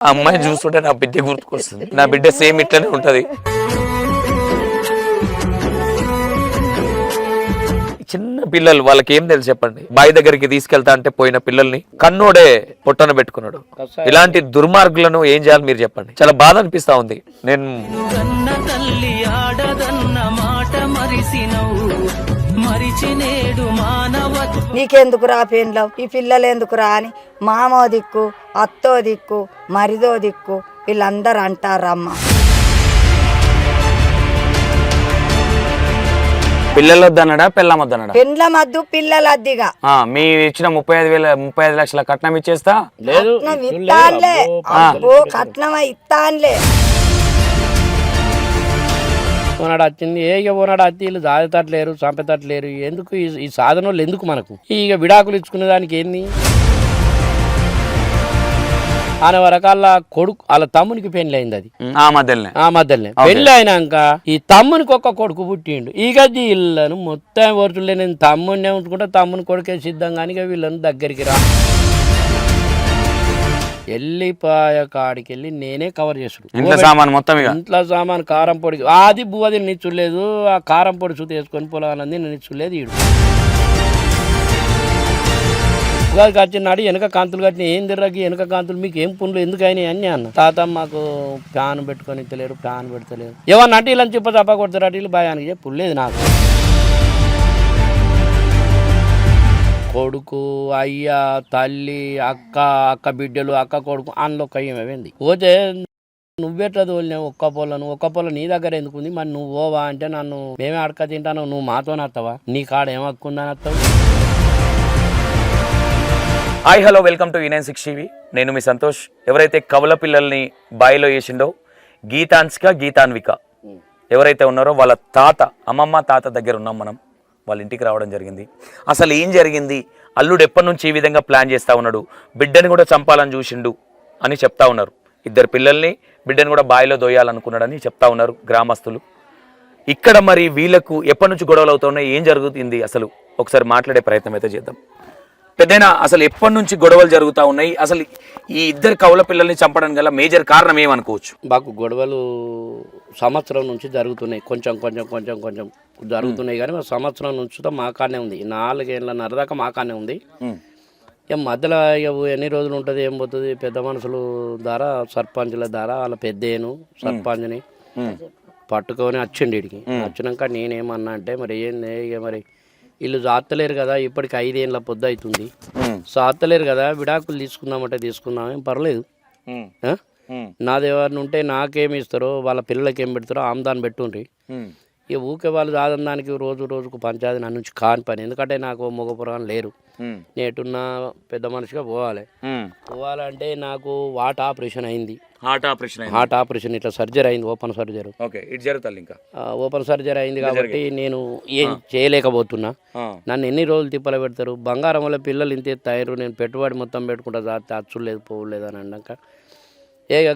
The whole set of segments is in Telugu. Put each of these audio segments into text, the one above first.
ఆ అమ్మాయి చూస్తుంటే నా బిడ్డ గుర్తుకొస్తుంది. నా బిడ్డ సేమ్ ఇట్లనే ఉంటది. చిన్న పిల్లలు వాళ్ళకి ఏం తెలుసు చెప్పండి. బావి దగ్గరికి తీసుకెళ్తా అంటే పోయిన పిల్లల్ని కన్నోడే పొట్టన పెట్టుకున్నాడు. ఇలాంటి దుర్మార్గులను ఏం చేయాలి మీరు చెప్పండి. చాలా బాధ అనిపిస్తా ఉంది. నేను నీకెందుకురా పెండ్లం, ఈ పిల్లలు ఎందుకురా అని మామో దిక్కు, అత్తో దిక్కు, మరిదో దిక్కు వీళ్ళందరూ అంటారమ్మ. పిల్లలు వద్దన్నాడా పెళ్ళం వద్దన్నాడా? పెండ్లమద్దు పిల్లలద్దిగా. మీ ఇచ్చిన 35 లక్షల కట్నం ఇచ్చేస్తా లేదు ఇస్తాన్లే, కట్నం ఇస్తాన్లే. ఓనాడు వచ్చింది ఓనాడు వచ్చి వీళ్ళు సాధేటట్లేరు, చంపేటట్లేరు. ఎందుకు ఈ సాధనలు ఎందుకు మనకు? ఇక విడాకులు ఇచ్చుకునే దానికి ఏంది? ఆయన వరకాల కొడుకు వాళ్ళ తమ్మునికి పెళ్లి అయింది. అది ఆ మధ్యలోనే పెళ్లి అయినాక ఈ తమ్మునికి ఒక్క కొడుకు పుట్టిండు. ఇక వీళ్ళను మొత్తం వరుసలే నేను తమ్ముడినే ఉంచుకుంటా, తమ్ముని కొడుకే సిద్ధం కానీ ఇక వీళ్ళని దగ్గరికి రా వెళ్ళిపోయా కాడికి వెళ్ళి నేనే కవర్ చేసుడు. ఇంట్లో సామాన్ మొత్తం ఇంట్లో సామాన్ కారం పొడి అది బువ్వది నిచ్చులేదు. ఆ కారం పొడి చూత వేసుకొని పొలాలంది నిచ్చులేదు. ఈడు ఉగాదికి వచ్చినాడు వెనక కాంతులు కట్టిన ఏం తిరగకి వెనక కాంతులు మీకు ఏం పనులు ఎందుకు అయినాయి అని అన్న. తాత మాకు ఫ్యాన్ పెట్టుకొని తెలియరు, ఫ్యాన్ పెడతలేరు. ఏమన్నా అంటే ఇలా చెప్ప తప్ప కొడతారు. అటు వీళ్ళు భయానికి చెప్పులేదు. నాకు కొడుకు, అయ్య, తల్లి, అక్క బిడ్డలు, అక్క కొడుకు అందులో కయ్యమేంది. పోతే నువ్వెట్లా తోలినావు ఒక్క పొల నీ దగ్గర ఎందుకుంది? మరి నువ్వు పోవా అంటే నన్ను మేమే అడక తింటాను, నువ్వు మాతోనే వస్తావా? నీ కాడ ఏం హక్కుందని వస్తావు? Hi hello welcome to E96 TV. నేను మీ సంతోష్. ఎవరైతే కవల పిల్లల్ని బాయిలో వేసిండో గీతాన్విక ఎవరైతే ఉన్నారో వాళ్ళ తాత, అమ్మమ్మ తాత దగ్గర ఉన్నాం మనం. వాళ్ళ ఇంటికి రావడం జరిగింది. అసలు ఏం జరిగింది, అల్లుడు ఎప్పటి నుంచి ఈ విధంగా ప్లాన్ చేస్తూ ఉన్నాడు, బిడ్డని కూడా చంపాలని చూసిండు అని చెప్తా ఉన్నారు. 2 పిల్లల్ని బిడ్డని కూడా బాయిలో దోయాలనుకున్నాడని చెప్తా ఉన్నారు గ్రామస్తులు. ఇక్కడ మరి వీళ్ళకు ఎప్పటి నుంచి గొడవలు అవుతున్నాయి, ఏం జరుగుతుంది అసలు ఒకసారి మాట్లాడే ప్రయత్నం అయితే చేద్దాం. పెద్దయినా అసలు ఎప్పటి నుంచి గొడవలు జరుగుతూ ఉన్నాయి? అసలు ఈ 2 కవల పిల్లల్ని చంపడం గల మేజర్ కారణం ఏమనుకోవచ్చు? మాకు గొడవలు సంవత్సరం నుంచి జరుగుతున్నాయి. కొంచెం జరుగుతున్నాయి కానీ సంవత్సరం నుంచి మా కాడనే ఉంది. 4 ఏళ్ళన్నర దాకా మా కాడనే ఉంది. ఏం మధ్యలో ఎన్ని రోజులు ఉంటుంది ఏం పోతుంది? పెద్ద మనుషులు ద్వారా, సర్పంచుల ద్వారా వాళ్ళ పెద్దేను సర్పంచ్ని పట్టుకొని వచ్చిండు. ఇడికి వచ్చినాక నేనేమన్నా అంటే మరి ఏంది ఇక మరి వీళ్ళు సాత్తలేరు కదా, ఇప్పటికి 5 ఏళ్ళ పొద్దు అవుతుంది, సాత్తలేరు కదా, విడాకులు తీసుకుందామంటే తీసుకుందాం, ఏం పర్లేదు. నాదేమన్నా ఉంటే నాకేమి ఇస్తారో వాళ్ళ పిల్లలకి ఏం పెడతారో ఆమ్దాన్ని పెట్టుండ్రి. ఇక ఊకే వాళ్ళు దాదానికి రోజుకు పంచాయతీ నా నుంచి కాని పని. ఎందుకంటే నాకు మగ పురాణం లేరు. నేటున్నా పెద్ద మనిషిగా పోవాలంటే నాకు హార్ట్ ఆపరేషన్ అయింది. హార్ట్ ఆపరేషన్ ఇట్లా సర్జరీ అయింది, ఓపెన్ సర్జరీ. ఓపెన్ సర్జరీ అయింది కాబట్టి నేను ఏం చేయలేకపోతున్నా. నన్ను ఎన్ని రోజులు తిప్పలు పెడతారు? బంగారం వల్ల పిల్లలు ఇంత తయారు, నేను పెట్టుబడి మొత్తం పెట్టుకుంటా, జాతి అచ్చులేదు పోవలేదు అని అన్నాక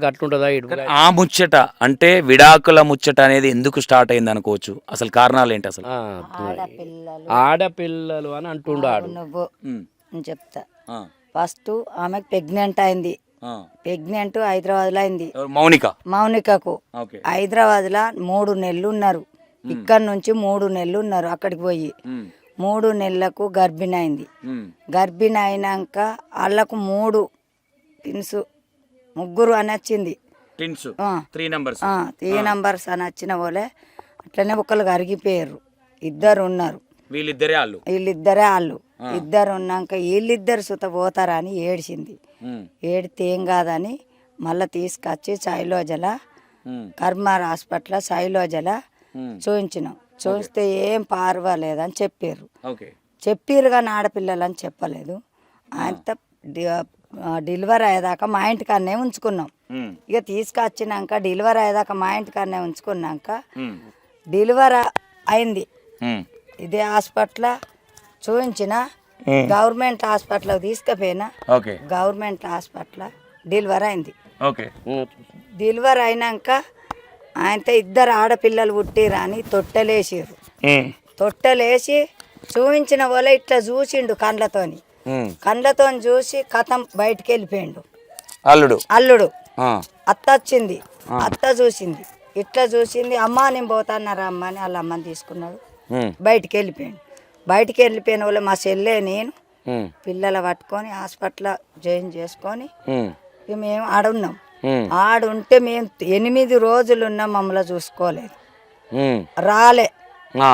అట్లుంటుందా? ఆ ముచ్చట అంటే విడాకుల ముచ్చట అనేది ఎందుకు స్టార్ట్ అయింది అనుకోవచ్చు? అసలు కారణాలు ఏంటి? అసలు ఆడపిల్లలు అని అంటుండాడు. నువ్వు చెప్తా. ఫస్ట్ ఆమెకు ప్రెగ్నెంట్ అయింది. ప్రెగ్నెంట్ హైదరాబాద్ లో అయింది. మౌనికకు హైదరాబాద్ లో 3 నెలలు ఉన్నారు. ఇక్కడ నుంచి 3 నెలలు ఉన్నారు. అక్కడికి పోయి 3 నెలలకు గర్భిణి అయింది. గర్భిణి అయినాక వాళ్ళకు 3 ట్విన్స్, 3 అని వచ్చింది. 3 నంబర్స్ అని వచ్చిన వాళ్ళే అట్లనే ఒకళ్ళు అరిగిపోయారు. 2 ఉన్నారు. వీళ్ళిద్దరే వాళ్ళు. 2 ఉన్నాక వీళ్ళిద్దరు సుత పోతారా అని ఏడ్చింది. ఏడితే ఏం కాదని మళ్ళీ తీసుకొచ్చి శైలోజల కర్మార్ హాస్పిటల్ శైలోజల చూపించినాం. చూస్తే ఏం పర్వాలేదని చెప్పారు కానీ ఆడపిల్లలని చెప్పలేదు. అంత డెలివరీ అయ్యేదాకా మా ఇంటికాడనే ఉంచుకున్నాం. ఇక తీసుకొచ్చినాక డెలివరీ అయ్యేదాకా మా ఇంటికాడనే ఉంచుకున్నాక డెలివరీ అయింది. ఇదే హాస్పిటల్ చూపించిన, గవర్నమెంట్ హాస్పిటల్ తీసుకుపోయినా, గవర్నమెంట్ హాస్పిటల్ డెలివరీ అయింది. డెలివరీ అయినాక ఆయనతో 2 ఆడపిల్లలు పుట్టిరా అని తొట్టెలేసారు. తొట్టెలేసి చూపించిన వాళ్ళ ఇట్లా చూసిండు కండ్లతో చూసి కథం బయటికి వెళ్ళిపోయిండు అల్లుడు. ఆ, అత్త వచ్చింది, అత్త చూసింది, ఇట్లా చూసింది. అమ్మ నేను పోతాన్నారా అమ్మ అని వాళ్ళ అమ్మని తీసుకున్నాడు. ఉమ్, బయటికి వెళ్ళిపోయాడు. బయటికి వెళ్ళిపోయిన వాళ్ళు మా చెల్లె నేను ఉమ్, పిల్లలు పట్టుకొని హాస్పిటల్ జాయిన్ చేసుకొని ఉమ్, ఇక మేము ఆడున్నాం. ఉమ్, ఆడుంటే మేము 8 రోజులు ఉన్నాం, మమ్మల్ని చూసుకోలేదు, ఉమ్, రాలే. ఆ,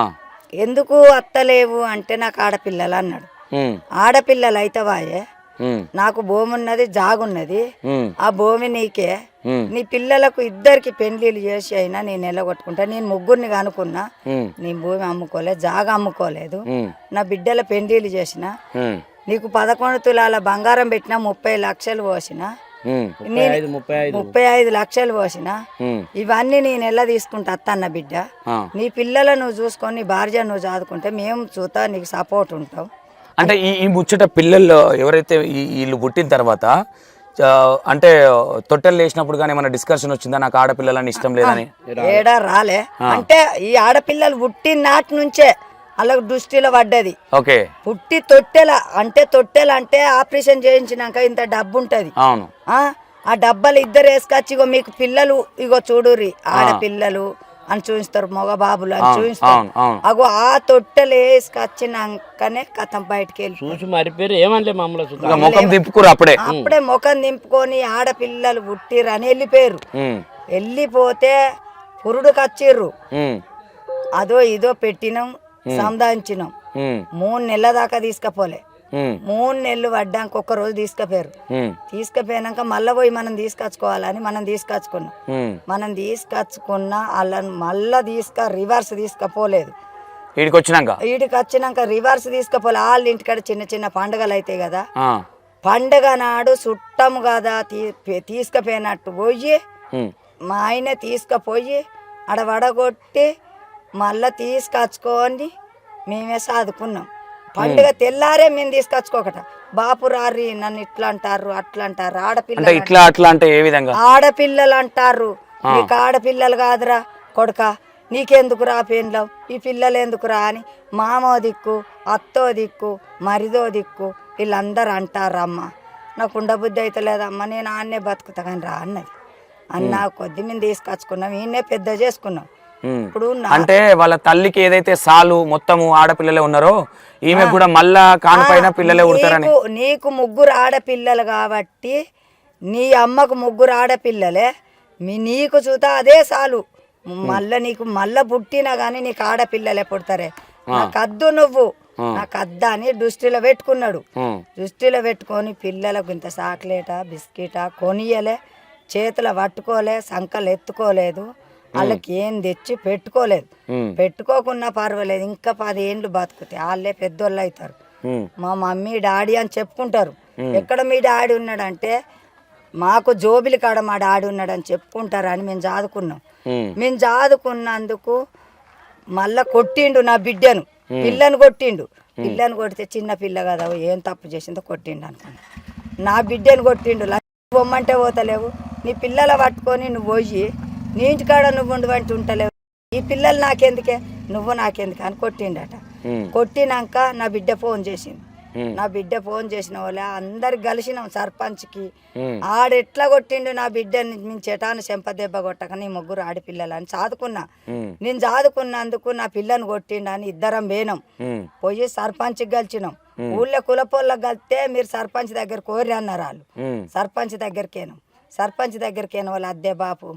ఎందుకు అత్తలేవు అంటే నాకు ఆడపిల్లలు అన్నాడు. ఉమ్, ఆడపిల్లలు అయితే వాయే, ఉమ్, నాకు భూమి ఉన్నది, జాగున్నది, ఉమ్, ఆ భూమి నీకే, ఉమ్, నీ పిల్లలకు ఇద్దరికి పెళ్లిళ్ళు చేసి అయినా నేను నిలగొట్టుకుంటా. నేను ముగ్గురిని కనుక్కున్నా, ఉమ్, నీ భూమి అమ్ముకోలేదు, జాగా అమ్ముకోలేదు, ఉమ్, నా బిడ్డల పెళ్లిళ్ళు చేసిన, ఉమ్, నీకు 11 తులాల బంగారం పెట్టినా 30 లక్షలు పోసిన, ఉమ్, నేను 35 35 లక్షలు పోసిన, ఉమ్, ఇవన్నీ నేను ఎలా తీసుకుంటా అత్తన్న బిడ్డ, ఆ. నీ పిల్లలు నువ్వు చూసుకొని నీ భార్య నువ్వు చదువుకుంటే మేము చూతా నీకు సపోర్ట్ ఉంటాం. అంటే ఈ ముచ్చట పిల్లలు ఎవరైతే వీళ్ళు పుట్టిన తర్వాత అంటే తొట్టెలు వేసినప్పుడు కానీ ఏమైనా డిస్కషన్ వచ్చిందా, నాకు ఆడపిల్లలని ఇష్టం లేదని? ఏడా రాలే. అంటే ఈ ఆడపిల్లలు పుట్టిన నాటి నుంచే వాళ్ళకు దృష్టిలో పడ్డది. ఓకే. పుట్టి తొట్టెల అంటే ఆపరేషన్ చేయించినాక ఇంత డబ్బు ఉంటది. అవును. ఆ డబ్బాలు ఇద్దరు వేసుకొచ్చి ఇగో మీకు పిల్లలు ఇగో చూడుర్రి ఆడపిల్లలు అని చూపిస్తారు, మగ బాబులు అని చూపిస్తారు. అగో ఆ తొట్టెలు వేసుకొచ్చినాకనే కథం బయటకు వెళ్ళి చూసి మరిపోయారు, ఏమనలే మమ్మల్ని చూద్దాం. ముఖం తిప్పుకురు అప్పుడే. అప్పుడే ముఖం దింపుకొని ఆడపిల్లలు పుట్టిర్రు అని వెళ్ళిపోయారు. వెళ్ళిపోతే పురుడు కచ్చిర్రు, అదో ఇదో పెట్టినాం, సంధానించినాం. 3 నెలల దాకా తీసుకపోలే. 3 నెలలు పడ్డాక ఒక్క రోజు తీసుకుపోయారు. తీసుకుపోయినాక మళ్ళీ పోయి మనం తీసుకొచ్చుకోవాలని మనం తీసుకొచ్చుకున్నాం. మనం తీసుకొచ్చుకున్న వాళ్ళని మళ్ళీ రివర్స్ తీసుకపోలేదు. వీడికి వచ్చినాక రివర్స్ తీసుకపోలే. వాళ్ళ ఇంటికాడ చిన్న చిన్న పండుగలు అవుతాయి కదా, పండుగ నాడు చుట్టము కదా తీసుకుపోయినట్టు పోయి మా ఆయన తీసుకుపోయి ఆడ వడగొట్టి మళ్ళీ తీసుకొచ్చుకొని మేమే సాదుకున్నాం. పండుగ తెల్లారే మేము తీసుకొచ్చుకోకట, బాపు రారి నన్ను ఇట్లా అంటారు అట్లా అంటారు, ఆడపిల్లలు ఇట్లా అట్లా అంటే ఏ విధంగా ఆడపిల్లలు అంటారు, నీకు ఆడపిల్లలు కాదురా కొడుక, నీకెందుకు రా పెండ్లం, ఈ పిల్లలు ఎందుకురా అని మామో దిక్కు, అత్తో దిక్కు, మరిదో దిక్కు వీళ్ళందరూ అంటారమ్మ. నాకు ఉండబుద్ధి అయితే లేదమ్మా, నేను ఆన్నే బతుకుతా కానీ రా అన్నది. అన్న కొద్ది మేము తీసుకొచ్చుకున్నాం, ఈయనే పెద్ద చేసుకున్నాం. ఇప్పుడు అంటే వాళ్ళ తల్లికి ఏదైతే సాలు మొత్తము ఆడపిల్లలే ఉన్నారో ఈమె కూడా మళ్ళా కానిపైన పిల్లలే ఉడతారని. నీకు 3 ఆడపిల్లలు కాబట్టి నీ అమ్మకు 3 ఆడపిల్లలే, నీకు చూతా అదే సాలు. మళ్ళా నీకు మళ్ళా పుట్టినా గానీ నీకు ఆడపిల్లలే పుడతారే, నాకద్దు నువ్వు నాకద్దా అని దృష్టిలో పెట్టుకున్నాడు. దృష్టిలో పెట్టుకొని పిల్లలకు ఇంత చాక్లెటా బిస్కెటా కొనియలే, చేతులు పట్టుకోలే, సంకలు ఎత్తుకోలేదు, వాళ్ళకి ఏం తెచ్చి పెట్టుకోలేదు. పెట్టుకోకున్నా పర్వాలేదు, ఇంకా 10 ఏళ్ళు బతుకుతాయి, వాళ్ళే పెద్దోళ్ళు అవుతారు. మా మమ్మీ డాడీ అని చెప్పుకుంటారు. ఎక్కడ మీ డాడీ ఉన్నాడంటే మాకు జోబిలి కాడ మా డాడీ ఉన్నాడని చెప్పుకుంటారు అని మేము చదువుకున్నాం. మేము చదువుకున్నందుకు మళ్ళా కొట్టిండు నా బిడ్డను, పిల్లను కొట్టిండు. పిల్లను కొడితే చిన్న పిల్ల కదా ఏం తప్పు చేసిందో కొట్టిండు అనుకున్నా. నా బిడ్డను కొట్టిండు, పొమ్మంటే పోతలేవు, నీ పిల్లల పట్టుకొని నువ్వు పోయి నీ ఇంటికాడ నువ్వు ఉండవంటి ఉంటలేవు, ఈ పిల్లలు నాకెందుకే నువ్వు నాకెందుకే అని కొట్టిండట. కొట్టినాక నా బిడ్డ ఫోన్ చేసింది. నా బిడ్డ ఫోన్ చేసిన వాళ్ళే అందరికి కలిసినాం సర్పంచ్కి. ఆడెట్లా కొట్టిండు నా బిడ్డని, మేము చెటాను చెంపదెబ్బ కొట్టక నీ 3 ఆడపిల్లలు అని చదువుకున్నా. నేను చదువుకున్నందుకు నా పిల్లని కొట్టిండు అని ఇద్దరం పోయినాం. పోయి సర్పంచ్కి కలిసినాం. ఊళ్ళో కులపోళ్ళకి కలిస్తే మీరు సర్పంచ్ దగ్గర కోరి అన్నారు వాళ్ళు. సర్పంచ్ దగ్గరికేనాం. సర్పంచ్ దగ్గరికేనా వాళ్ళు అద్దే బాపు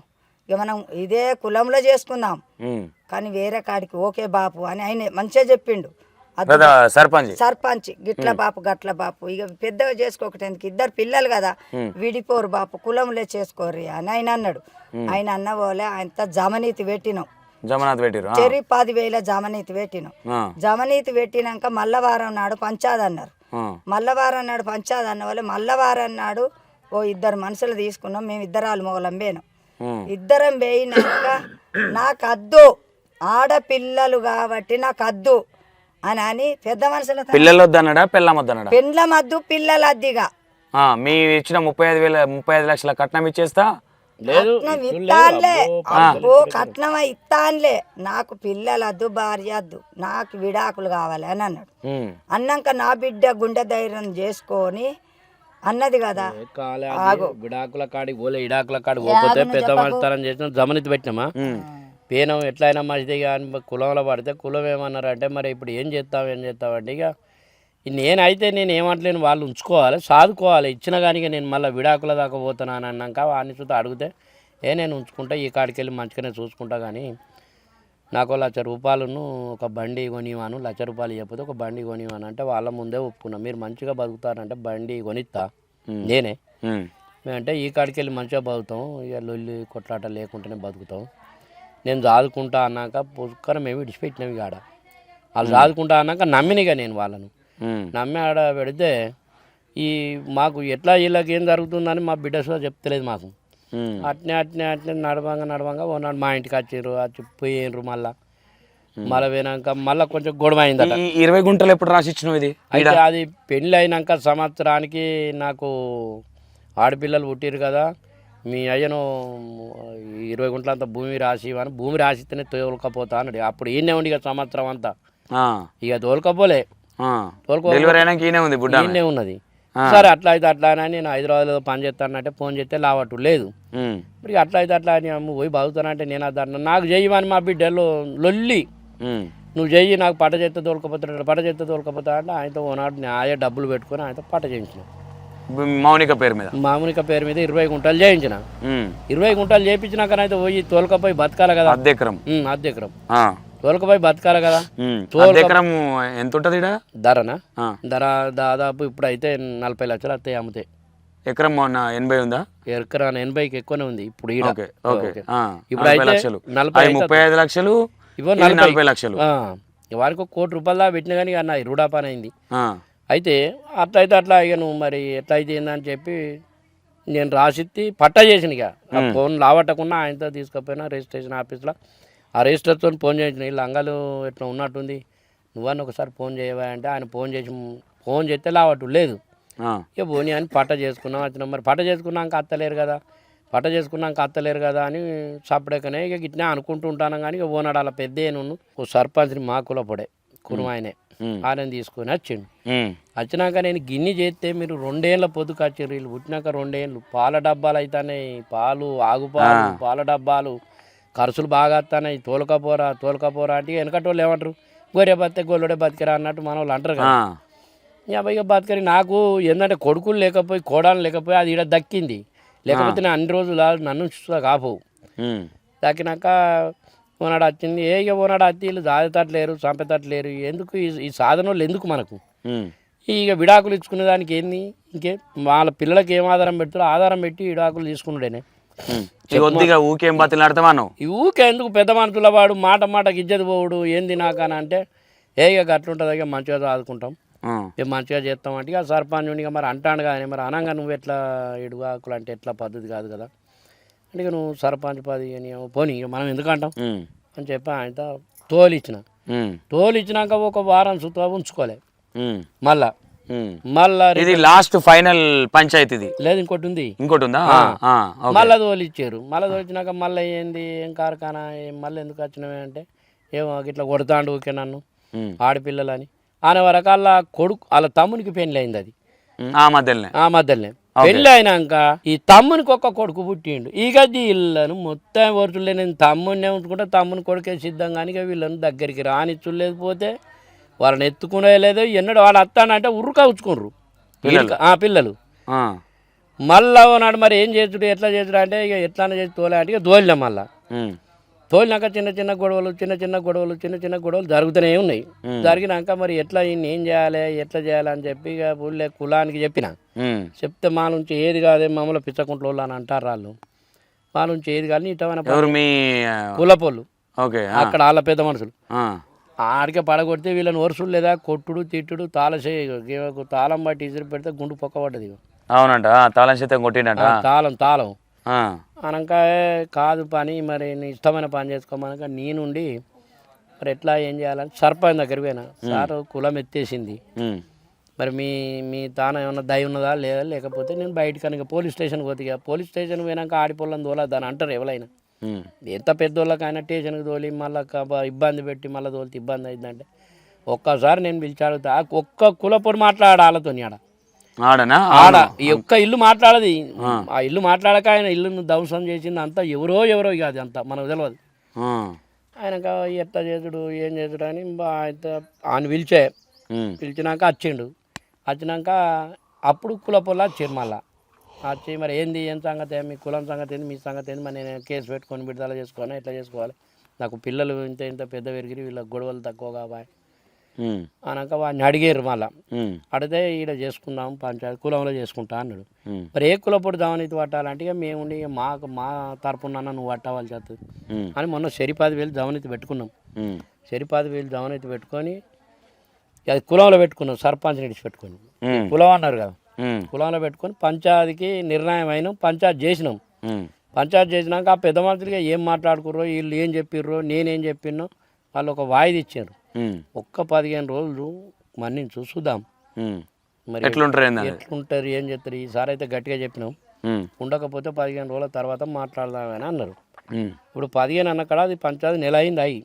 ఇక మనం ఇదే కులంలో చేసుకుందాం కానీ వేరే కాడికి ఓకే బాపు అని ఆయన మంచిగా చెప్పిండు. సర్పంచ్ గిట్ల బాపు గట్ల బాపు ఇక పెద్దగా చేసుకోకటి ఎందుకు, 2 పిల్లలు కదా విడిపోరు బాపు, కులంలో చేసుకోర్రి అని ఆయన అన్నాడు. ఆయన అన్న పోలే ఆయనతో జమనీతి పెట్టినాం, చెరి 10,000 జమనీతి పెట్టినాం. జమనీతి పెట్టినాక మల్లవారం నాడు పంచాది అన్నారు. మల్లవారం నాడు పంచాది అన్న వాళ్ళే మల్లవారం నాడు 2 మనుషులు తీసుకున్నాం. మేము 2 మొగలం పోయినాం. 2 పోయినాక నాకద్దు ఆడపిల్లలు కాబట్టి నాకద్దు అని పెద్ద మనుషులు పిల్లలు వద్దన్నాడా పెళ్ళం వద్దన్నాడా? పెళ్ళమద్దు పిల్లలు అద్దిగా మీ ఇచ్చిన 35 లక్షల కట్నం ఇచ్చేస్తా ఇస్తాన్లే, అబ్బో కట్నం ఇస్తాన్లే, నాకు పిల్లలద్దు భార్య అద్దు, నాకు విడాకులు కావాలి అని అన్నాడు. అన్నాక నా బిడ్డ గుండె ధైర్యం చేసుకొని అన్నది కదా. కాలే అది విడాకుల కాడికి పోలే, ఇడాకుల కాడికి పోతే పెద్ద మనస్తరం చేసిన జమనితి పెట్టినామా పేనం ఎట్లయినా మంచిది కానీ కులంలో పడితే కులం ఏమన్నారు అంటే మరి ఇప్పుడు ఏం చేస్తామంటే ఇక నేనైతే నేను ఏమంటలేను, వాళ్ళు ఉంచుకోవాలి చదువుకోవాలి, ఇచ్చిన కానీ నేను మళ్ళీ విడాకుల దాకా పోతున్నాను అన్నాక వాడిని చూస్తే అడిగితే నేను ఉంచుకుంటా, ఈ కాడికి వెళ్ళి మంచిగానే చూసుకుంటా, కానీ నాకు ₹1,00,000 ఒక బండి కొనివాను, ₹1,00,000 చెప్పితే ఒక బండి కొనివాను అంటే వాళ్ళ ముందే ఒప్పుకున్నా, మీరు మంచిగా బతుకుతారంటే బండి కొనిస్తా నేనే, మేమంటే ఈ కాడికి వెళ్ళి మంచిగా బతుకుతాం, ఇక లొల్లి కొట్లాట లేకుండానే బతుకుతాం, నేను చదువుకుంటా అన్నాక పుష్కరం మేము విడిచిపెట్టినాం. ఇక ఆడ వాళ్ళు చదువుకుంటా అన్నాక నమ్మినగా నేను వాళ్ళను నమ్మి ఆడ పెడితే ఈ మాకు ఎట్లా వీళ్ళకి ఏం జరుగుతుందని మా బిడ్డ కూడా చెప్తలేదు మాకు. అట్నే నడవంగా ఓనాడు మా ఇంటికి వచ్చి పోయినరు, మళ్ళీ పోయినాక మళ్ళీ కొంచెం గొడవ అయిందట. 20 గుంటలు ఎప్పుడు రాసిచ్చినావు ఇది? అయితే అది పెళ్ళి అయినాక సంవత్సరానికి నాకు ఆడపిల్లలు పుట్టిరు కదా, మీ అయ్యను 20 గుంటలంతా భూమి రాసి అని, భూమి రాసిస్తేనే తోలుకపోతా అన్నాడు. అప్పుడు ఈయనే ఉండి ఇక సంవత్సరం అంతా ఇక తోలుకపోలే, ఈయనే ఉన్నది. సరే అట్లా అయితే అట్లా అని నేను హైదరాబాద్లో పని చేస్తానంటే ఫోన్ చేస్తే లావట్టు లేదు, మరి అట్లా అయితే అట్లా అని పోయి బాగుతానంటే నేను అది నాకు చెయ్యమని మా బిడ్డలు లొల్లి, నువ్వు చెయ్యి నాకు పట్ట చేస్తే తోలుకపోతా అంటే ఆయనతో ఓనాడు ఆయే డబ్బులు పెట్టుకొని ఆయనతో పట్ట చేయించిన. మౌనిక పేరు మీద 20 గుంటలు చేయించిన. 20 గుంటలు చేయించినాకనైతే పోయి తోలుకపోయి బతకాలి కదా, అద్దెకరం తోలుకపోయి బతకాలి కదా. ఎంత ఉంటుంది ధరనా? ధర దాదాపు ఇప్పుడైతే 40 లక్షలు వస్తాయి అమ్మితే. ఎకరం 80 ఉందా? ఎకరం 80కి ఎక్కువనే ఉంది ఇప్పుడు. ఇప్పుడు అయితే 35 లక్షలు, 40 లక్షలు వారికి ₹1,00,00,000 దాకా పెట్టిన కానీ అన్న రూడా పని అయింది. అయితే అట్లయితే అట్లా ఇక నువ్వు మరి ఎట్లా అయితే ఏందని చెప్పి నేను రాసిచ్చి పట్టా చేసిన. ఇక ఫోన్ లావట్టకుండా ఆయనతో తీసుకుపోయినా రిజిస్ట్రేషన్ ఆఫీస్లో, ఆ రిజిస్టర్తో ఫోన్ చేసిన, వీళ్ళు అంగలు ఎట్లా ఉన్నట్టుంది నువ్వని ఒకసారి ఫోన్ చేయవా అంటే ఆయన ఫోన్ చేస్తే లావట్టు లేదు. ఇక పోనీ అని పట్ట చేసుకున్నాం వచ్చినాం. మరి పట్ట చేసుకున్నాక అత్తలేరు కదా అని సపడకనే ఇక గిట్నే అనుకుంటూ ఉంటాను. కానీ ఇక ఓనాడు అలా పెద్ద ఓ సర్పంచ్ని మా కులపడే కురుమాయనే ఆయన తీసుకొని వచ్చినాక నేను గిన్నె చేస్తే మీరు 2 ఏళ్ళ పొద్దుకు వచ్చారు, వీళ్ళు పుట్టినాక 2 ఏళ్ళు పాల డబ్బాలు అవుతాయి, పాలు ఆగుపాలు పాల డబ్బాలు ఖర్చులు బాగా వస్తున్నాయి, తోలుకపోరా అంటే వెనకటోళ్ళు ఏమంటారు, గొర్రె బతికే గొల్లడే బతికరా అన్నట్టు మన వాళ్ళు అంటారు కదా. ఇక బతికరి నాకు ఏంటంటే కొడుకులు లేకపోయి కోడాలు లేకపోయి అది ఇక్కడ దక్కింది, లేకపోతే నేను అన్ని రోజులు నన్ను చూస్తా కాపోవు. దక్కినాక ఓనాడు వచ్చింది, ఇక ఓనాడు వచ్చి వీళ్ళు దాదేతట్లేరు చంపేతట్లేరు, ఎందుకు ఈ సాధనలు ఎందుకు మనకు, ఇక విడాకులు ఇచ్చుకునే దానికి ఏంది, వాళ్ళ పిల్లలకి ఏం ఆధారం పెడతారో ఆధారం పెట్టి విడాకులు తీసుకున్నాడేనే. ఊకేం బతిలాడతాను ఊకే ఎందుకు పెద్ద మనుషుల వాడు మాటకి ఇజ్జత్ పోవుడు ఏంది నాకని అంటే ఇక అట్లుంటుంది, ఇక మంచిగా చదువుకుంటాం, ఇక మంచిగా చేస్తాం అంటే. ఇక సర్పంచునిగా మరి అంటాడు కానీ మరి అనంగా నువ్వు ఎట్లా ఇడుగాకులు అంటే ఎట్లా పద్ధతి కాదు కదా అంటే, ఇక నువ్వు సర్పంచ్ పది పోనీ ఇక మనం ఎందుకు అంటాం అని చెప్పి ఆయన తోలిచ్చినాక ఒక వారం సుతా ఉంచుకోలే. మళ్ళా ఇది లాస్ట్ ఫైనల్ పంచాయతీ లేదు, ఇంకోటి ఉందా. మళ్ళీ తోలిచ్చారు. మళ్ళీ తోలిచ్చినాక మళ్ళీ ఏంది ఏం కార్ఖానా మళ్ళీ ఎందుకు వచ్చినవే అంటే ఏమో ఇట్లా కొడతాండు ఊకే నన్ను ఆడపిల్లలని అనే వరకల్లా కొడుకు వాళ్ళ తమ్మునికి పెళ్ళి అయింది. అది ఆ మధ్యలోనే పెళ్ళి అయినాక ఈ తమ్మునికి ఒక్క కొడుకు పుట్టిండు. ఇక వీళ్ళను మొత్తం వరుసలే నేను తమ్ముడినే ఉంచుకుంటే తమ్ముని కొడుకే సిద్ధం కానీ ఇక వీళ్ళని దగ్గరికి రానిచ్చులేదు, పోతే వాళ్ళని ఎత్తుకునే లేదు. ఎన్నడూ వాళ్ళు వస్తానంటే ఉరుక ఉంచుకున్నారు పిల్లలు. మళ్ళా నాడు మరి ఏం చేసుడు ఎట్లా చేసుడు అంటే ఇక ఎట్లానే చేసి తోలే అంటే ఇక తోలినాం. మళ్ళా తోలినాక చిన్న చిన్న గొడవలు జరుగుతూనే ఉన్నాయి. జరిగినాక మరి ఎట్లా ఏం చేయాలి అని చెప్పి ఇక ఊళ్ళో కులానికి చెప్తే మా నుంచి ఏది కాదే మమ్మల్ని పిచ్చకుంట్లో అని అంటారు వాళ్ళు. మా నుంచి ఏది కాదు ఇటమైన కులపోళ్ళు అక్కడ వాళ్ళ పెద్ద మనుషులు ఆడికే పడగొడితే వీళ్ళని వరుసలు లేదా కొట్టుడు తిట్టుడు తాళం బట్టి ఇసిరి పెడితే గుండు పొక్కబడ్డది. అవునంట తాళం చేత కొట్టిండ తాళం అనక కాదు పని మరి నీ ఇష్టమైన పని చేసుకోమనక నీ నుండి మరి ఎట్లా ఏం చేయాలని సర్పంచ్ దగ్గరికి పోయినా. సార్ కులం ఎత్తేసింది, మరి మీ తాన ఏమన్నా దయ ఉన్నదా లేదా, లేకపోతే నేను బయటకు కనుక పోలీస్ స్టేషన్కి పోతే పోలీస్ స్టేషన్కి పోయినాక ఆడిపోళ్ళని తోలద్దని అంటారు ఎవరైనా. ఎంత పెద్దోళ్ళకైనా స్టేషన్కి తోలి మళ్ళీ ఇబ్బంది పెట్టి మళ్ళీ తోలితే ఇబ్బంది అయిందంటే ఒక్కసారి నేను పిలిచి అడుగుతా ఒక్క కులపొడి మాట్లాడాలతో ఆడ ఆడనా ఆడ ఈ ఒక్క ఇల్లు మాట్లాడది ఆ ఇల్లు మాట్లాడక ఆయన ఇల్లును ధ్వంసం చేసింది అంతా ఎవరో ఇక అది అంతా మనకు తెలియదు. ఆయనక ఎట్లా చేసుడు ఏం చేసుడు అని ఆయన పిలిచినాక వచ్చినాక అప్పుడు కుల పొల్ల వచ్చారు మళ్ళా వచ్చి మరి ఏం సంగతి మీ కులం సంగతి ఏంది మీ సంగతి ఏంది మరి నేను కేసు పెట్టుకొని విడుదల చేసుకోవాలి ఎట్లా చేసుకోవాలి నాకు పిల్లలు ఇంత పెద్ద పెరిగిరి వీళ్ళకి గొడవలు తక్కువ కావాలి అన్నాక వాడిని అడిగారు మళ్ళా అడిగితే ఈడ చేసుకుందాం పంచాయతీ కులంలో చేసుకుంటా అన్నాడు. మరి ఏ కులపొడి దావనీతి పట్టాలంటే ఇక మేము మా తరపున నువ్వు పట్టవాలి చేస్తుంది అని మొన్న 10,000 దావనీతి పెట్టుకున్నాం. 10,000 దావనీతి పెట్టుకొని అది కులంలో పెట్టుకున్నాం. సర్పంచ్ని విడిచిపెట్టుకొని కులం అన్నారు కదా కులంలో పెట్టుకొని పంచాయతీకి నిర్ణయం అయినాం. పంచాయతీ చేసినాం. పంచాయతీ చేసినాక ఆ పెద్ద మనుషులుగా ఏం మాట్లాడుకుర్రో వీళ్ళు ఏం చెప్పిర్రో నేనేం చెప్పినో వాళ్ళు ఒక వాయిదా ఇచ్చారు. ఒక్క 15 రోజులు మన్నించు చూద్దాం మరి ఎట్లుంటారు ఏం చెప్తారు. ఈసారి అయితే గట్టిగా చెప్పినాం. ఉండకపోతే 15 రోజుల తర్వాత మాట్లాడదామని అన్నారు. ఇప్పుడు 15 అన్న కాడ అది పంచాయతీ నెల అయింది అయ్యి.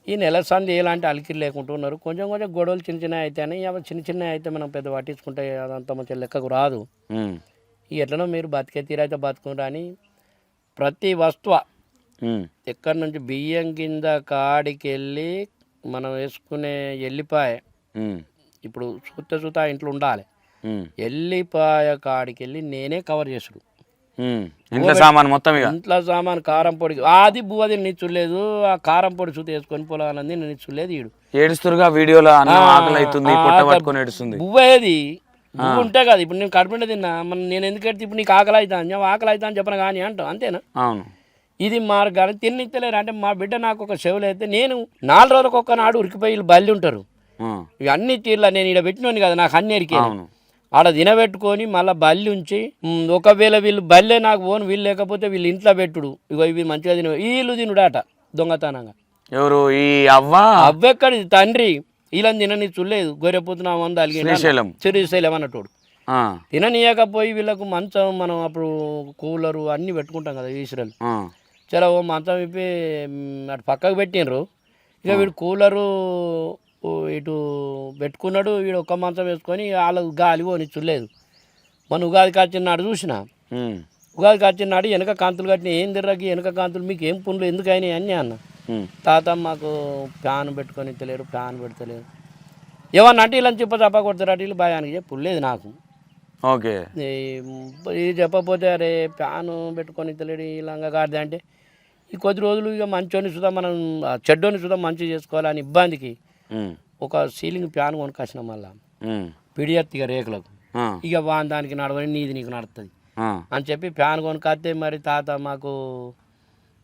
ఈ నెల సంది ఎలాంటి అలికిరి లేకుండా ఉన్నారు. కొంచెం గొడవలు చిన్న అయితేనే చిన్న అయితే మనం పెద్ద పట్టించుకుంటే అదంతా మంచిగా లెక్కకు రాదు. ఎట్లనో మీరు బతికే తీరైతే బతుకుంటా అని ప్రతి వస్తువు ఎక్కడి నుంచి బియ్యం కింద కాడికి వెళ్ళి మనం వేసుకునే ఎల్లిపాయ ఇప్పుడు చూత ఇంట్లో ఉండాలి. ఎల్లిపాయ కాడికి వెళ్ళి నేనే కవర్ చేసుడు. ఇంట్లో సామాన్ మొత్తం ఇంట్లో సామాన్ కారం పొడి అది బువ్వది నిచ్చులేదు. ఆ కారం పొడి చూత వేసుకొని పొలాలన్నీ నిచ్చులేదు. ఈడు ఏడుస్తురుగా వీడియోలో బువ్వేది నువ్వు ఉంటే కదా ఇప్పుడు నేను కడుపుంటే తిన్నా నేను ఎందుకు ఎడితే ఇప్పుడు నీకు ఆకలి అవుతాను ఆకలి అవుతా అని చెప్పను కానీ అంటావు అంతేనా. ఇది మార్గాన్ని తిన్నిత్తలేరు. అంటే మా బిడ్డ నాకు ఒక చెవులు అయితే నేను 4 రోజులకు ఒక్కనాడు ఉరికిపోయి బల్లి ఉంటారు. ఇవి అన్ని తీర్లా నేను ఇక్కడ పెట్టినోని కదా నాకు అన్ని ఎరికే ఆడ తినబెట్టుకొని మళ్ళీ బల్లి ఉంచి ఒకవేళ వీళ్ళు బల్లే నాకు పోను వీళ్ళు లేకపోతే వీళ్ళు ఇంట్లో పెట్టుడు ఇగో ఇవి మంచిగా వీళ్ళు తినుడాట దొంగతనంగా. ఎవరు ఈ అవ్వెక్కడి తండ్రి వీళ్ళని తినని చూడలేదు. గొర్రెపోతున్నా వంద అలిగి శ్రీశైలం అన్నట్టు తిననీయకపోయి వీళ్ళకు మంచం మనం అప్పుడు కూలరు అన్నీ పెట్టుకుంటాం కదా ఈశ్వరులు చాలా ఓ మంచం ఇప్పి అటు పక్కకు పెట్టినరు. ఇక వీడు కూలరు ఇటు పెట్టుకున్నాడు. వీడు ఒక్క మంచం వేసుకొని వాళ్ళ గాలి పోని చూడలేదు. మన ఉగాదికి వచ్చినాడు చూసిన ఉగాదికి వచ్చినాడు వెనక కాంతులు కట్టిన ఏం తిరగకి వెనక కాంతులు మీకు ఏం పుండ్లు ఎందుకు అయినాయి అన్నీ అన్న. తాత మాకు ఫ్యాన్ పెట్టుకొని తెలియరు ఫ్యాన్ పెడతలేరు ఏమన్నా అంటే ఇలా చెప్ప కొడతారు అటు వీళ్ళు భయానికి చెప్పలేదు నాకు. ఓకే ఇది చెప్పకపోతే అరే ఫ్యాన్ పెట్టుకొని తెలియదు ఇలాగా కాదు అంటే ఈ కొద్ది రోజులు ఇక మంచోని సుధా మనం చెడ్డోని సుధా మంచి చేసుకోవాలని ఇబ్బందికి ఒక సీలింగ్ ఫ్యాన్ కొనుకొచ్చినాం. మళ్ళా పిడియత్తిగా రేకులకు ఇక దానికి నడవని నీది నీకు నడుస్తుంది అని చెప్పి ఫ్యాన్ కొనుకొస్తే మరి తాత మాకు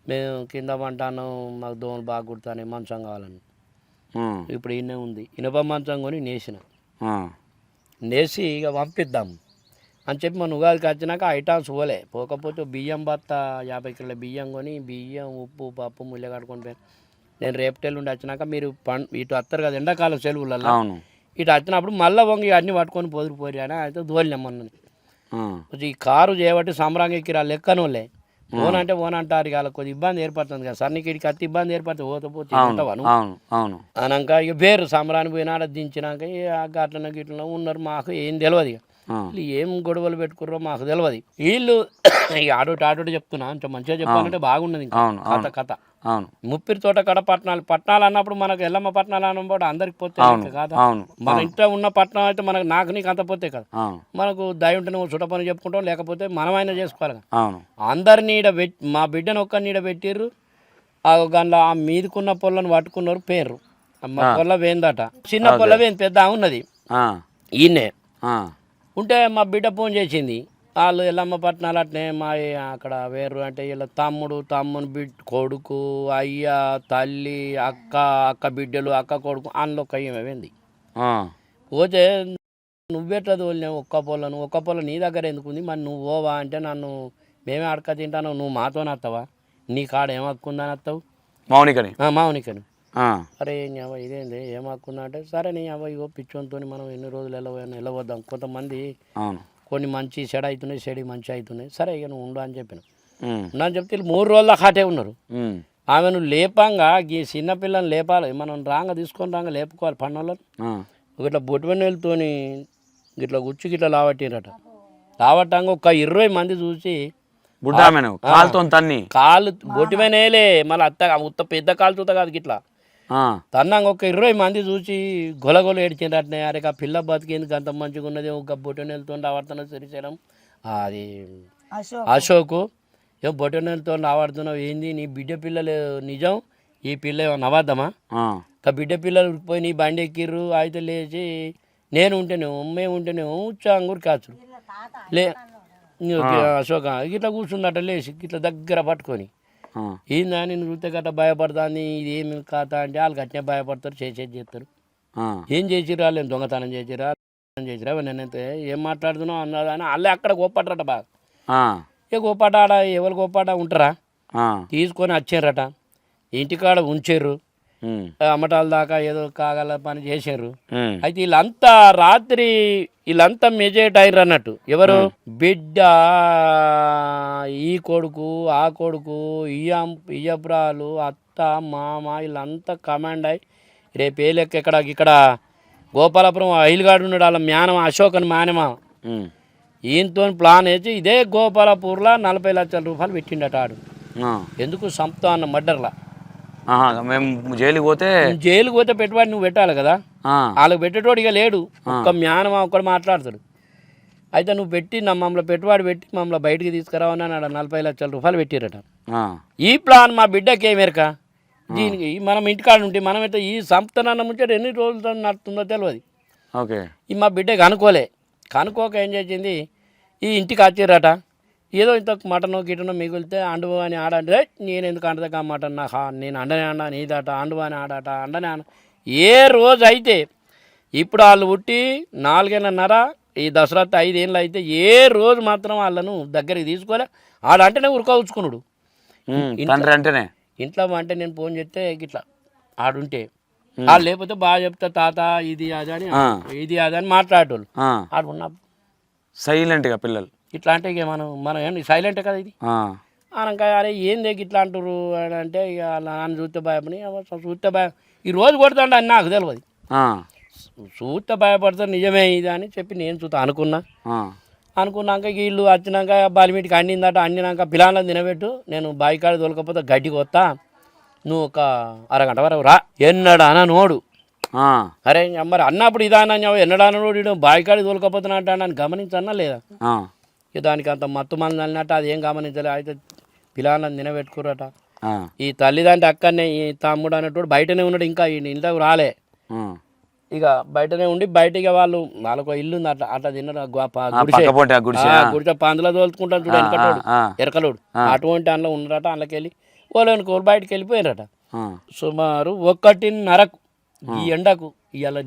మేము కింద పంటాను మాకు దోమలు బాగా కుడతానే మంచం కావాలని ఇప్పుడు ఈయనే ఉంది ఇనుప మంచం కొని నేసి ఇక పంపిద్దాం అని చెప్పి మన ఉగాదికి వచ్చినాక ఐటమ్స్ పోకపోతే బియ్యం బత్త 50 కిలోల బియ్యం కొని బియ్యం ఉప్పు పప్పు ముల్లె కట్టుకొని పోయి నేను రేపటెల్లుండి వచ్చినాక మీరు ఇటు వస్తారు కదా ఎండాకాలం సెలవులలో ఇటు వచ్చినప్పుడు మళ్ళీ వంగి అన్నీ పట్టుకొని పోదురుపోయి అని అయితే దోలినమ్మన్నది. ఈ కారు చేయబట్టి సంబరాంగకి రా లెక్కనోళ్ళే ఓన్ అంటే ఓన్ అంటారు ఇక కొద్ది ఇబ్బంది ఏర్పడుతుంది కదా సార్ నీకు ఇడికి అతి ఇబ్బంది ఏర్పడుతుంది పోతే అనాక ఇక వేరు సంబరానికి పోయినాడ దించినాక అట్లనే గిట్లనే ఉన్నారు. మాకు ఏం తెలియదు ఇక వీళ్ళు ఏం గొడవలు పెట్టుకుర్రో మాకు తెలియదు. వీళ్ళు ఆటోటి చెప్తున్నా కొంచెం మంచిగా చెప్పాలంటే బాగున్నది ఇంకా కథ. ముప్పిరి తోట కడ పట్టణాలు అన్నప్పుడు మనకు ఎల్లమ్మ పట్టణాలు అన్నప్పుడు అందరికి పోతే కాదా మన ఇంట్లో ఉన్న పట్టణం అయితే మనకు నాకు నీకు అంత పోతే కదా మనకు దయ ఉంటే చుట్ట పని చెప్పుకుంటాం లేకపోతే మనమైనా చేసుకోవాలి కదా. అందరినీ మా బిడ్డను ఒక్క నీడ పెట్టిర్రు. గండ్ల ఆ మీదకున్న పొలను పట్టుకున్నారు పేర్రు మా పొల్ల వేందట చిన్న పొల్ల వేంది పెద్ద ఉన్నది ఈయనే ఉంటే మా బిడ్డ ఫోన్ చేసింది. వాళ్ళు ఎల్లమ్మ పట్టణాలు అట్నే మా అక్కడ వేరు అంటే వీళ్ళ తమ్ముని కొడుకు అయ్య తల్లి అక్క బిడ్డలు అక్క కొడుకు అందులో ఒక ఏమేంది పోతే నువ్వెట్లా తోలినావు ఒక్క పొలం నీ దగ్గర ఎందుకుంది మరి నువ్వు పోవా అంటే నన్ను మేమే అడక తింటాను నువ్వు మాతో వస్తావా నీ కాడ ఏం హక్కుందని వస్తావు మావునికని అరే ఇదేంది ఏం హక్కుందా అంటే సరే నీ అవ్వ ఇగో పిచ్చోనితో మనం ఎన్ని రోజులు వెళ్ళవద్దాం కొంతమంది కొన్ని మంచి చెడ అవుతున్నాయి చెడి మంచి అవుతున్నాయి సరే ఇక నువ్వు ఉండు అని చెప్పిన అని చెప్తే 3 రోజుల హాటే ఉన్నారు. ఆమెను లేపంగా ఈ చిన్నపిల్లని లేపాలి మనం తీసుకొని లేపుకోవాలి పన్నులను ఇట్లా బొట్టువెన్నెలతోని గిట్లా గుచ్చి గిట్లా లావట్టిరట. లావట్టంగా ఒక 20 మంది చూసి బుడ్డామెను కాలుతో తన్ని కాళ్ళు బొట్టిమైనలే, మళ్ళీ ఉత్త పెద్ద కాలు చూత కాదు గిట్లా తన్నాక ఒక 20 మంది చూసి గొలగొల ఏడ్చిండ్రటనే. అరే ఆ పిల్ల బతికేందుకు అంత మంచిగా ఉన్నది, ఒక బొట్టెనెలతో ఆడుతున్న శ్రీశైలం అది అశోకు, ఏం బొట్టెనెలతో ఆడుతున్నావు ఏంది, నీ బిడ్డ పిల్లలు నిజం, ఈ పిల్ల ఏమన్నా అబద్ధమా, ఇంకా బిడ్డ పిల్లలు పోయి నీ బండి ఎక్కిర్రు, అయితే లేచి నేను ఉంటేనేమో మేము ఉంటేనేమో అంగూరు కాచుడు లే అశోక ఇట్లా కూర్చుందట లేచి ఇట్లా దగ్గర పట్టుకొని, ఏందా నేను చూస్తే గట్ట భయపడతాను, ఇది ఏమి కథ అంటే వాళ్ళు గట్టినే భయపడతారు, చేసేది చేస్తారు. ఏం చేసిరా, వాళ్ళు దొంగతనం చేసిరా చేసిరా నేనైతే ఏం మాట్లాడుతున్నావు అన్నదా అని వాళ్ళే అక్కడ గోపట్టరట బాగా. ఇక గోపాట ఆడ ఎవరు గోపాట ఉంటారా, తీసుకొని వచ్చారట, ఇంటికాడ ఉంచారు, అమ్మటాల దాకా ఏదో కాగల పని చేశారు. అయితే వీళ్ళంతా రాత్రి వీళ్ళంతా మెజేట్ అయ్యారు అన్నట్టు. ఎవరు బిడ్డ, ఈ కొడుకు, ఆ కొడుకు, ఇయ్యపురాలు, అత్త, మామ వీళ్ళంతా కమాండ్ అయ్యి రేపు ఏ లెక్క ఇక్కడ గోపాలపురం ఐలుగాడు ఉన్నాడు, వాళ్ళ మేనమా అశోక్ అని మేనమా, ఈయనతో ప్లాన్ వేసి ఇదే గోపాలపూర్లో 40 లక్షల రూపాయలు పెట్టిండట ఆడు. ఎందుకు సంప్తా అన్న మర్డర్లా. మేము జైలుకి పోతే పెట్టుబడి నువ్వు పెట్టాలి కదా, వాళ్ళకి పెట్టేటోడు ఇక లేడు, ఒక్క జ్ఞానమా ఒక్కడు మాట్లాడతాడు. అయితే నువ్వు పెట్టి మమ్మల్ని పెట్టుబడి పెట్టి మమ్మల్ని బయటికి తీసుకురావని 40 లక్షల రూపాయలు పెట్టిరట. ఈ ప్లాన్ మా బిడ్డకి ఏమేరక, దీనికి మనం ఇంటికాడ ఉంటే మనం అయితే ఈ సంస్థనన్న ముంచే ఎన్ని రోజులతో నడుతుందో తెలియదు. ఈ మా బిడ్డకి కనుక్కోక ఏం చేసింది, ఈ ఇంటికి వచ్చిరట, ఏదో ఇంత మటనో గిటనో మిగిలితే అండు అని ఆడంటే నేను ఎందుకు అండదాకా మటన్ నాకు నేను అండనే అన్నా నీదట, అండు అని ఆడట, అండనే అన్న. ఏ రోజు అయితే ఇప్పుడు వాళ్ళు పుట్టి 4 ఏళ్ళన్నర, ఈ దసరా 5 ఏళ్ళు అయితే ఏ రోజు మాత్రం వాళ్ళను దగ్గరికి తీసుకోలే. ఆడంటేనే ఉరుకోవచ్చుకున్నాడు అంటేనే ఇంట్లో. అంటే నేను ఫోన్ చేస్తే గిట్లా ఆడుంటే వాళ్ళు లేకపోతే బాగా చెప్తా తాత ఇది అదని మాట్లాడేటోళ్ళు. ఆడుకున్న సైలెంట్గా పిల్లలు ఇట్లా అంటే ఇక మనం ఏంటి సైలెంటే కదా ఇది అనక. అరే ఏంది ఇట్లా అంటారు అని అంటే ఇక నాన్న చూస్తే భయపడి చూస్తే భయం ఈ రోజు కొడతాండి అని నాకు తెలియదు. చూస్తే భయపడతారు నిజమే ఇది అని చెప్పి నేను చూస్తా అనుకున్నాక వీళ్ళు వచ్చినాక బాలిమీటికి అండినాక పిల్లలను తినబెట్టు, నేను బాయికాడ తోలకపోతే గడ్డికి వస్తా, నువ్వు ఒక అరగంట వరకు రా ఎన్నడా నోడు. అరే మరి అన్నప్పుడు ఇదానో ఎన్నడానోడు బాయికాడి తోలకపోతున్నా అని గమనించన్నా లేదా. ఇక దానికి అంత మత్తు మంది అన్నట్టు అది ఏం గమనించలే. అయితే పిల్లలను తినబెట్టుకురట. ఈ తల్లిదండ్రి అక్కడనే ఈ తమ్ముడు అనేటోడు బయటనే ఉన్నాడు, ఇంకా ఇంట్లోకి రాలే. ఇక బయటనే ఉండి బయటకి వాళ్ళకు ఇల్లు ఉంది అట్లా తిన్నాడు, గుడిసె పందులో తోలుకుంటాను చూడు వెనకటోడు ఎరకలోడు, అటువంటి అందులో ఉన్నారట. అందులోకి వెళ్ళి వాళ్ళనుకోరు బయటకు వెళ్ళిపోయినరట. సుమారు 1:30 ఈ ఎండకు, ఇవాళ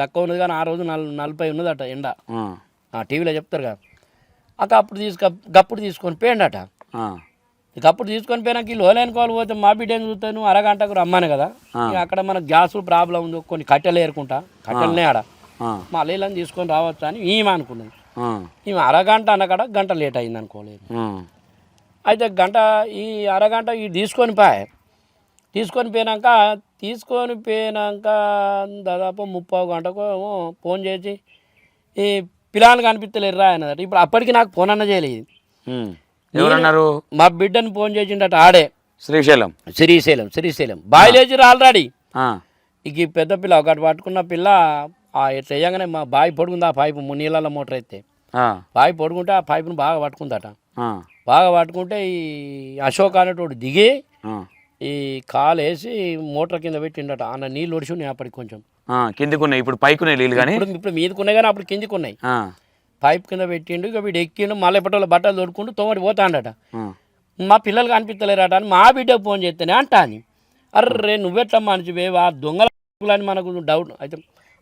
తక్కువ ఉన్నది కానీ ఆ రోజు 40 ఉన్నదట ఎండ, టీవీలో చెప్తారు కదా. అప్పుడు తీసుకొని పోయిండట. అప్పుడు తీసుకొని పోయినాక వీళ్ళు ఓలేనుకోవాలి పోతే మా బిడ్డని చూస్తాను అరగంటకు రమ్మాను కదా. అక్కడ మనకు గ్యాస్ ప్రాబ్లం ఉంది, కొన్ని కట్టెలు ఏరుకుంటా, కట్టెలనే ఆడ మా అల్లని తీసుకొని రావచ్చు అని ఈమె అనుకున్నది. ఈమె అరగంట అన్నకాడ గంట లేట్ అయింది అనుకోలేదు. అయితే ఈ అరగంట తీసుకొని పోయినాక దాదాపు 30 గంటకు ఫోన్ చేసి ఈ పిల్లలు కనిపించలేరు రా అన్నదట. ఇప్పుడు అప్పటికి నాకు ఫోన్ అన్న చేయలేదు. ఎవరన్నారు? మా బిడ్డని ఫోన్ చేసిండట ఆడే, శ్రీశైలం బాయిలేజీ ఆల్రెడీ. ఇక ఈ పెద్ద పిల్ల ఒకటి పట్టుకున్న పిల్ల ఎట్లా వేయగానే మా బావి పొడుగుంది, ఆ పైపు నీళ్ళ మోటార్ అయితే బావి పొడుగుంటే ఆ పైపును బాగా పట్టుకుందట. బాగా పట్టుకుంటే ఈ అశోక్ అనేటోడు దిగి ఈ కాలు వేసి మోటార్ కింద పెట్టిండట. అన్న నీళ్ళు ఒడిచి ఉన్నాయి అప్పటికి కొంచెం కిందికున్నాయి, ఇప్పుడు పైకున్నాయి నీళ్ళు కానీ ఇప్పుడు మీదకున్నాయి కానీ అప్పుడు కిందికి ఉన్నాయి. పైప్ కింద పెట్టిండు. ఇక వీడు ఎక్కిండు, మళ్ళీ ఎప్పటి బట్టలు దొరుకుంటూ తోమడి పోతాడట. మా పిల్లలు కనిపించలేరట అని మా బిడ్డకు ఫోన్ చేస్తేనే అంటా అని. అర్రే నువ్వెట్లా మనిషివే ఆ దొంగలని మనకు డౌట్. అయితే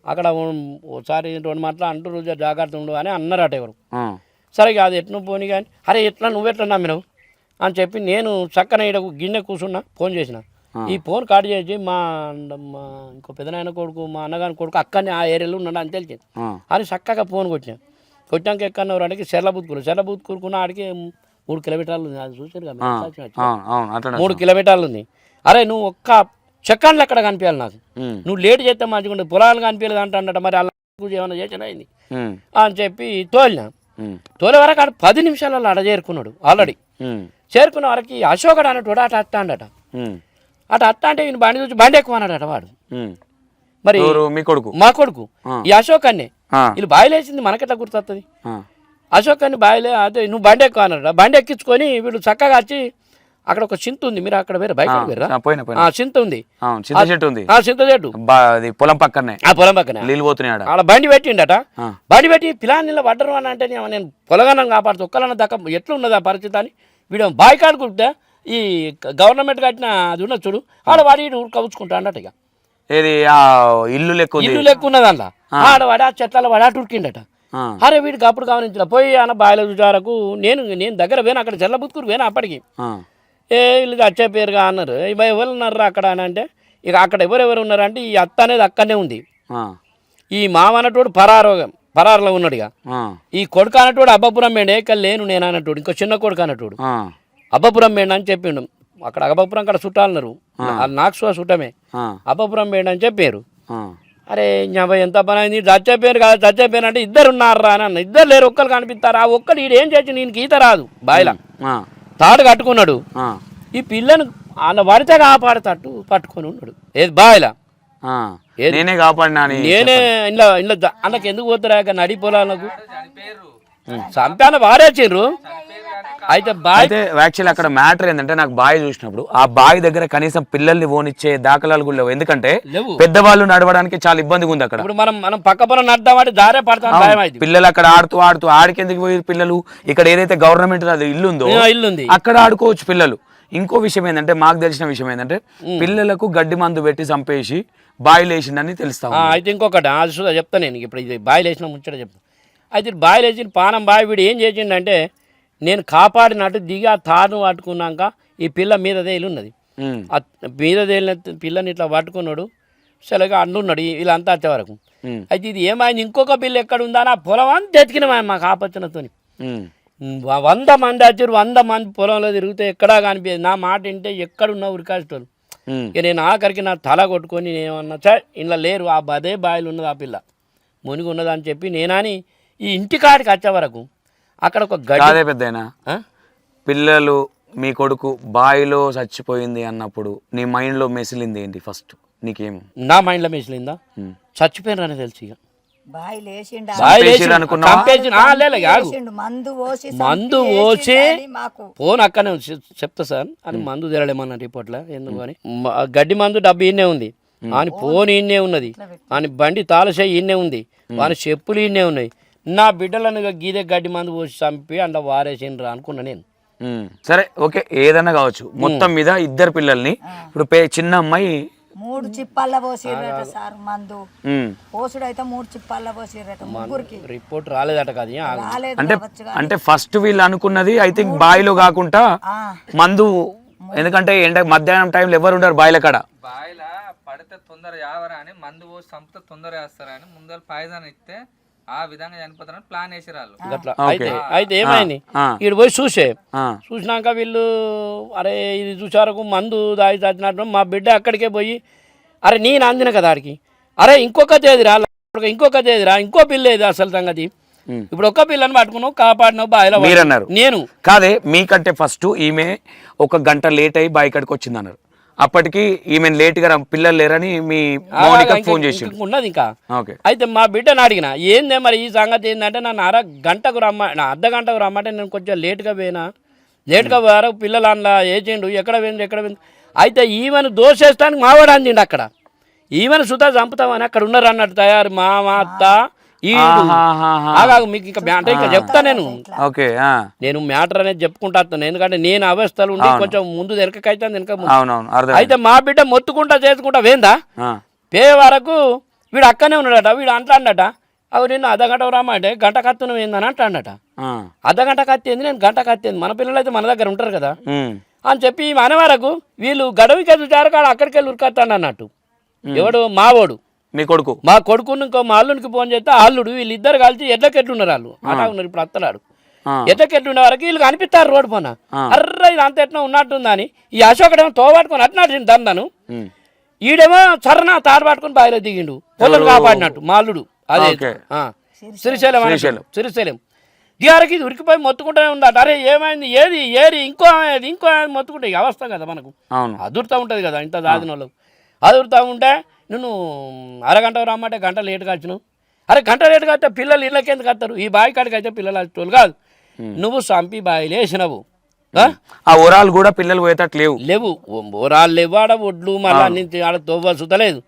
అక్కడ ఒకసారి 2 మాటలు అంటారు జాగ్రత్త ఉండు అని అన్నారట ఎవరు. సరే అది ఎట్లా పోని కానీ అరే నువ్వెట్లా నమ్మినావు అని చెప్పి నేను చక్కన ఇక్కడ గిన్నె కూర్చున్నా, ఫోన్ చేసిన. ఈ ఫోన్ కట్ చేసి మా ఇంకో పెద్దనాయన కొడుకు, మా అన్నగారి కొడుకు అక్కడనే ఆ ఏరియాలో ఉన్నాడు అని తెలిసింది అని చక్కగా ఫోన్ కొట్టాక ఎక్కడన్నారు అంటే చెర్లబూత్ కూరుకున్న ఆడికి 3 కిలోమీటర్లు ఉంది. అది చూసారు కదా 3 కిలోమీటర్లు ఉంది. అరే నువ్వు ఒక్క సెకండ్లు ఎక్కడ కనిపించాలి నాకు, నువ్వు లేట్ చేస్తే మంచిగా ఉండదు, పొలాలు కనిపించలేదు అంటాడట. మరి అలా ఏమైనా చేసినా అయింది అని చెప్పి తోలినా. తోలే వరకు ఆడు 10 నిమిషాలలో అడ చేరుకున్నాడు ఆల్రెడీ. చేరుకున్న వరకు అశోకుడు అన్నట్టు అట అట్టాడట. అట అట్ట అంటే ఈయన బండి చూసి బండి ఎక్కువ అన్నాడట వాడు. మరి మీ కొడుకు మా కొడుకు ఈ అశోక్ అన్నే వీళ్ళు బాయిలేసింది మనకెట్లా గుర్తొస్తుంది. అశోక్ అని బాయిలే అదే నువ్వు బండి ఎక్కువ అన్నాడు. బండి ఎక్కించుకొని వీళ్ళు చక్కగా వచ్చి అక్కడ ఒక చింత ఉంది, మీరు అక్కడ వేరే బైక్ చింత ఉంది, చింత చెట్టు పొలం పక్కనే పొలం పక్కనే నీళ్ళు పోతున్నాడు. అలా బండి పెట్టిండట. బండి పెట్టి పిల్లాన్ని పడ్డరు అని అంటే నేను పొలగానం కాపాడుతూ ఒక్కలన్న దక్క ఎట్లా ఉన్నది ఆ పరిస్థితి అని వీడు బాయ్ కాడుకుంటే ఈ గవర్నమెంట్ కట్టిన అది ఉన్నది చూడు ఆడ వాడి కవుచుకుంటా అన్నట్టు. ఇక ఏది ఇల్లు లెక్క ఉన్నది అందులో ఆడవాడి ఆ చెట్ల వాడి అటు ఉడికిండట. అరే వీడికి అప్పుడు గమనించిన పోయి అన్న బాయిల చూచారకు నేను దగ్గర పోయినా అక్కడ చెల్ల బుత్తుకురు పోయినా అప్పటికి. వీళ్ళు వచ్చే పేరుగా అన్నారు. ఎవరు ఉన్నారా అక్కడ అని అంటే ఇక అక్కడ ఎవరెవరు ఉన్నారు అంటే ఈ అత్త అనేది అక్కడనే ఉంది. ఈ మామ అన్నటోడు పరారులో ఉన్నాడు. ఇక ఈ కొడుకు అన్నటోడు అబ్బపురం మేండే ఇక్కడ లేను నేను అన్నట్టు ఇంకో చిన్న కొడుకు అన్నట్టు అబ్బపురం మేండ అని చెప్పిండు. అక్కడ అబ్బపురం అక్కడ చుట్టాలన్నారు, నాకు చుట్టమే అబ్బపురం మేండ అని చెప్పారు. అరే ఎంత పని అయింది చచ్చిపోయారు కదా చచ్చిపోయారు అంటే 2 ఉన్నారా అని అన్న. 2 లేరు, ఒక్కరు కనిపిస్తారు. ఆ ఒక్కడు ఈడు ఏం చేసి నేను ఈత రాదు బాయిలా తాడు కట్టుకున్నాడు. ఈ పిల్లను అన్న పడితే కాపాడుతట్టు పట్టుకొని ఉన్నాడు ఏది బాయిలా. నేనే కాపాడినా నేనే ఇంట్లో అన్నకి ఎందుకు పోతారా నడి పొలాలకు చంపాన వారేచిండ్రు. అయితే యాక్చువల్లీ అక్కడ మ్యాటర్ ఏంటంటే నాకు బావి చూసినప్పుడు ఆ బావి దగ్గర కనీసం పిల్లల్ని ఓనిచ్చే దాఖలాలు కూడా లేవు. ఎందుకంటే పెద్దవాళ్ళు నడవడానికి చాలా ఇబ్బందిగా ఉంది అక్కడ. ఇప్పుడు మనం పక్క పొలం నడదామంటే దారే పడతాం. పిల్లలు అక్కడ ఆడుతూ ఆడికెందుకు పోయి పిల్లలు ఇక్కడ ఏదైతే గవర్నమెంట్ ఇల్లు ఉందో అక్కడ ఆడుకోవచ్చు పిల్లలు. ఇంకో విషయం ఏంటంటే మాకు తెలిసిన విషయం ఏంటంటే పిల్లలకు గడ్డి మందు పెట్టి చంపేసి బాయిలు వేసిండని తెలుస్తాం. అయితే ఇంకొకటి అది చూద్దా చెప్తాను నేను ఇప్పుడు ఇది బాయిలు వేసిన ముచ్చట చెప్తాను. అయితే బాయిలు వేసిన పానం బావి వీడు ఏం చేసిండంటే నేను కాపాడినట్టు దిగి ఆ తాడును పట్టుకున్నాక ఈ పిల్ల మీద తేలి ఉన్నది. ఆ మీద తేలిన పిల్లని ఇట్లా పట్టుకున్నాడు. సరిగా అంటున్నాడు వీళ్ళంతా వచ్చే వరకు. అయితే ఇది ఏమైంది ఇంకొక పిల్ల ఎక్కడ ఉందా ఆ పొలం అంతా ఎతికిన మాకు ఆపచ్చనతో 100 మంది వచ్చారు. 100 మంది పొలంలో తిరిగితే ఎక్కడా కనిపించదు. నా మాట వింటే ఎక్కడున్నా ఉరికాసేటోళ్ళు. ఇక నేను ఆఖరికి నా తల కొట్టుకొని నేనేమన్నా ఇంట్లో లేరు ఆ అదే బాయిలు ఉన్నది ఆ పిల్ల మునిగి ఉన్నదని చెప్పి నేనని ఈ ఇంటికాడికి వచ్చే వరకు అక్కడ ఒక గడ్డి పెద్దయినా పిల్లలు మీ కొడుకు బాయిలో చచ్చిపోయింది అన్నప్పుడు నీ మైండ్ లో మెసిలింది ఏంటి ఫస్ట్? నీకేమో నా మైండ్ లో మెసిలిందా చచ్చిపోయినరని తెలిసి ఇక మందు పోసి ఫోన్ అక్కనే చెప్తా సార్ అని మందు తెరలేమన్న రిపోర్ట్లా ఎందుకు అని గడ్డి మందు డబ్బు ఈయనే ఉంది అని ఫోన్ ఈయనే ఉన్నది అని బండి తాళసేయి ఈయనే ఉంది వాని చెప్పులు ఈయనే ఉన్నాయి. నా బిడ్డలను గీదే గడ్డి మందు పోసి చంపి అంట వారేసిండ్రా అనుకున్నా నేను. సరే ఓకే ఏదన్నా కావచ్చు. మొత్తం మీద 2 పిల్లల్ని ఇప్పుడు చిన్న అమ్మాయి 3 చిప్పాల పోసిర్రట సార్ మందు పోసుడు అయితే 3 చిప్పాల పోసిర్రట ముగ్గురికి. రిపోర్ట్ రాలేదట కదా అంటే ఫస్ట్ వీళ్ళు అనుకున్నది ఐ థింక్ బాయిలో కాకుండా మందు. ఎందుకంటే మధ్యాహ్నం టైంలో ఎవరు ఉండరు బాయిల కాడ. బాయిల పడితే తొందర యావరా అని మందు పోసి చంపితే తొందర వేస్తారని ముందర పాయిజన్ ఇస్తే ఆ విధంగా చనిపోతారని ప్లాన్ వేసారు వాళ్ళు. అయితే ఏమైంది వీడు పోయి చూసినాక వీళ్ళు అరే ఇది చూసారకు మందు దాగి చచ్చినట్టు మా బిడ్డ అక్కడికే పోయి అరే నేను అందిన కదా ఆడికి అరే ఇంకొక తేదిరా ఇంకో పిల్ల ఏది అసలు సంగతి. ఇప్పుడు ఒక్క పిల్లని పట్టుకున్నావు కాపాడినావు బాయిలో మీరన్నారు. నేను కాదే మీకంటే ఫస్ట్ ఈమె 1 గంట లేట్ అయ్యి బాయి కాడికి వచ్చింది అన్నారు. అప్పటికి ఈమె లేట్ గా పిల్లలు లేరని మీ మౌనికకు ఫోన్ చేసి ఉన్నది ఇంకా. అయితే మా బిడ్డను అడిగిన ఏందే మరి ఈ సంగతి ఏంటంటే నన్ను అర్ధగంటకు రమ్మంటే నేను కొంచెం లేట్గా పోయారు పిల్లలు అందులో వేసిండు ఎక్కడ పోయింది. అయితే ఈమెను దోషేస్తానికి మావాడు అందిండు అక్కడ. ఈమెను సుతా చంపుతామని అక్కడ ఉన్నారు అన్నట్టు తయారు మా అత్త మీకు ఇంకా ఇంకా చెప్తా నేను మ్యాటర్ అనేది చెప్పుకుంటాను. ఎందుకంటే నేను అవస్థలు ఉండి కొంచెం ముందు వెనకైతే అయితే మా బిడ్డ మొత్తుకుంటా చేసుకుంటా వేందా పే వరకు వీడు అక్కనే ఉన్నాడట. వీడు అంటాడట అవి నిన్ను అర్ధగంట రమ్మంటే గంట కత్తును ఏందని అంటాడట. అర్ధగంట కత్తింది నేను గంట కత్తింది మన పిల్లలు అయితే మన దగ్గర ఉంటారు కదా అని చెప్పి మన వరకు వీళ్ళు గడవికి చూచారు కాడ అక్కడికి వెళ్ళి ఉరికొస్తాడు అన్నట్టు. ఎవడు మావోడు మా కొడుకుని ఇంకో మా అల్లునికి ఫోన్ చేస్తే అల్లుడు వీళ్ళిద్దరు కలిసి ఎడ్లకెట్లున్నారు వాళ్ళు అలా ఉన్నారు. ఇప్పుడు అత్తలాడు ఎడ్లకెట్లుండే వరకు వీళ్ళు కనిపిస్తారు రోడ్డు పోన అర్ర ఇది అంత ఎట్లా ఉన్నట్టుందని ఈ అశోకుడేమో తోబట్టుకొని అట్నాడు దందాను ఈడేమో సరనా తాడు పట్టుకుని బావిలో దిగిండు పొలం కాపాడినట్టు మా అల్లుడు. అదే శ్రీశైలం శ్రీశైలం దిగారికి ఇది ఉరికిపోయి మొత్తుకుంటూనే ఉందట. అరే ఏమైంది, ఏరి ఇంకో మొత్తుకుంటే ఈ అవస్థ కదా మనకు. అదురుతూ ఉంటుంది కదా ఇంత దాదిన వాళ్ళకు. అదురుతూ ఉంటే నువ్వు అరగంట రమ్మంటే గంట లేటుగా వచ్చినావు. అరే గంట లేటుగా వస్తే పిల్లలు ఇళ్ళకి ఎందుకు వస్తారు? ఈ బావి కాడికి అయితే పిల్లలు వచ్చేవాళ్ళు కాదు. నువ్వు సంపి బావిలు వేసినవు. ఆ ఓరాలు కూడా పిల్లలు పోయేటట్టు లేవు ఓరాలు లేవు. ఆడ ఒడ్లు మళ్ళీ అన్ని ఆడ తోవ సుతలేదు.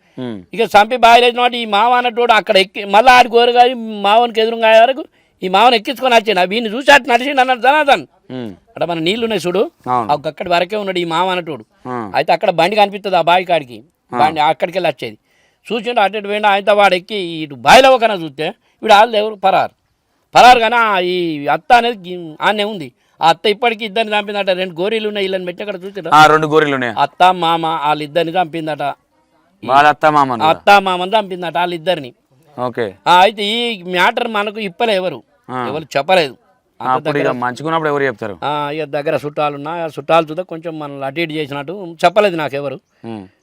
ఇక సంపి బావిలు వేసిన ఈ మావ అన్నట్టు అక్కడ ఎక్కి మళ్ళీ ఆడి కోరు కానీ మావనికి ఎదురుగా వరకు ఈ మావని ఎక్కించుకొని వచ్చాను. వీడిని చూసి అటు నడిచిండు అన్నాడు జనార్దన్. అక్కడ మన నీళ్లు ఉన్నాయి చూడు, అక్కడి వరకే ఉన్నాడు ఈ మావ అన్నట్టు. అయితే అక్కడ బండి కనిపిస్తుంది ఆ బావి కాడికి. బండి అక్కడికి వెళ్ళి వచ్చేది చూసిండు. అటు పోయినా అయితే వాడు ఎక్కి ఇటు బావిలో ఒకనా చూస్తే వీడు వాళ్ళు ఎవరు పరారు కానీ ఈ అత్త అనేది ఆనే ఉంది. ఆ అత్త ఇప్పటికి ఇద్దరిని చంపిందట. 2 గోరీలు ఉన్నాయి ఇళ్ళని పెట్టి అక్కడ చూసాడు. 2 గోరీలు ఉన్నాయి. అత్త మామ వాళ్ళిద్దరిని చంపిందట. అత్త మామని చంపిందట వాళ్ళిద్దరిని. ఓకే. అయితే ఈ మ్యాటర్ మనకు ఎవరు చెప్పలేదు. మంచుకున్నప్పుడు ఎవరు చెప్తారు? ఇక దగ్గర చుట్టాలున్నా చుట్టాలు చూద్దా కొంచెం మనల్ని అటు ఇటు చేసినట్టు చెప్పలేదు నాకెవరు.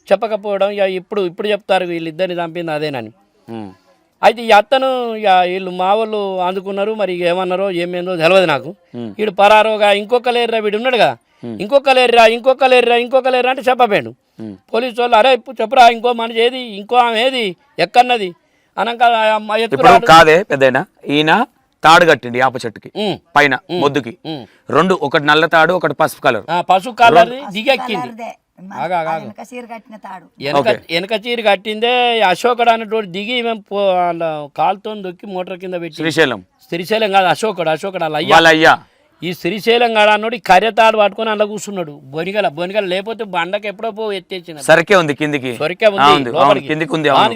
చెప్పకపోవడం ఇక ఇప్పుడు చెప్తారు వీళ్ళిద్దరిని చంపింది అదేనని. అయితే ఈ అత్తను ఇక వీళ్ళు మా వాళ్ళు అందుకున్నారు. మరి ఏమన్నారో ఏమేందో తెలియదు నాకు. వీడు పరారోగా ఇంకొక లేరురా వీడు ఉన్నాడుగా, ఇంకొక లేరురా అంటే చెప్పబోయాడు. పోలీసు వాళ్ళు అరే చెప్పురా ఇంకో మనిషి ఏది, ఇంకో ఆమె ఏది, ఎక్కన్నది అనక కాదే పెద్దయినా ఈయన తాడు కట్టిండి యాప చెట్టుకి పైన మొద్దుకి 2, ఒకటి నల్ల తాడు ఒకటి పసుపు కలర్ దిగెక్కింది. వెనక చీర కట్టిందే అశోకుడు అన్నటువంటి దిగి మేము కాలుతో దొక్కి మోటార్ కింద పెట్టి శ్రీశైలం కాదు అశోకుడు వాళ్ళ అయ్యా. ఈ శ్రీశైలం కాడ అన్నోడు కర్రెతాడు పట్టుకొని అలా కూర్చున్నాడు. బొనిగల లేకపోతే బండకి ఎప్పుడో ఎత్తేసిన సరికే ఉంది కిందికి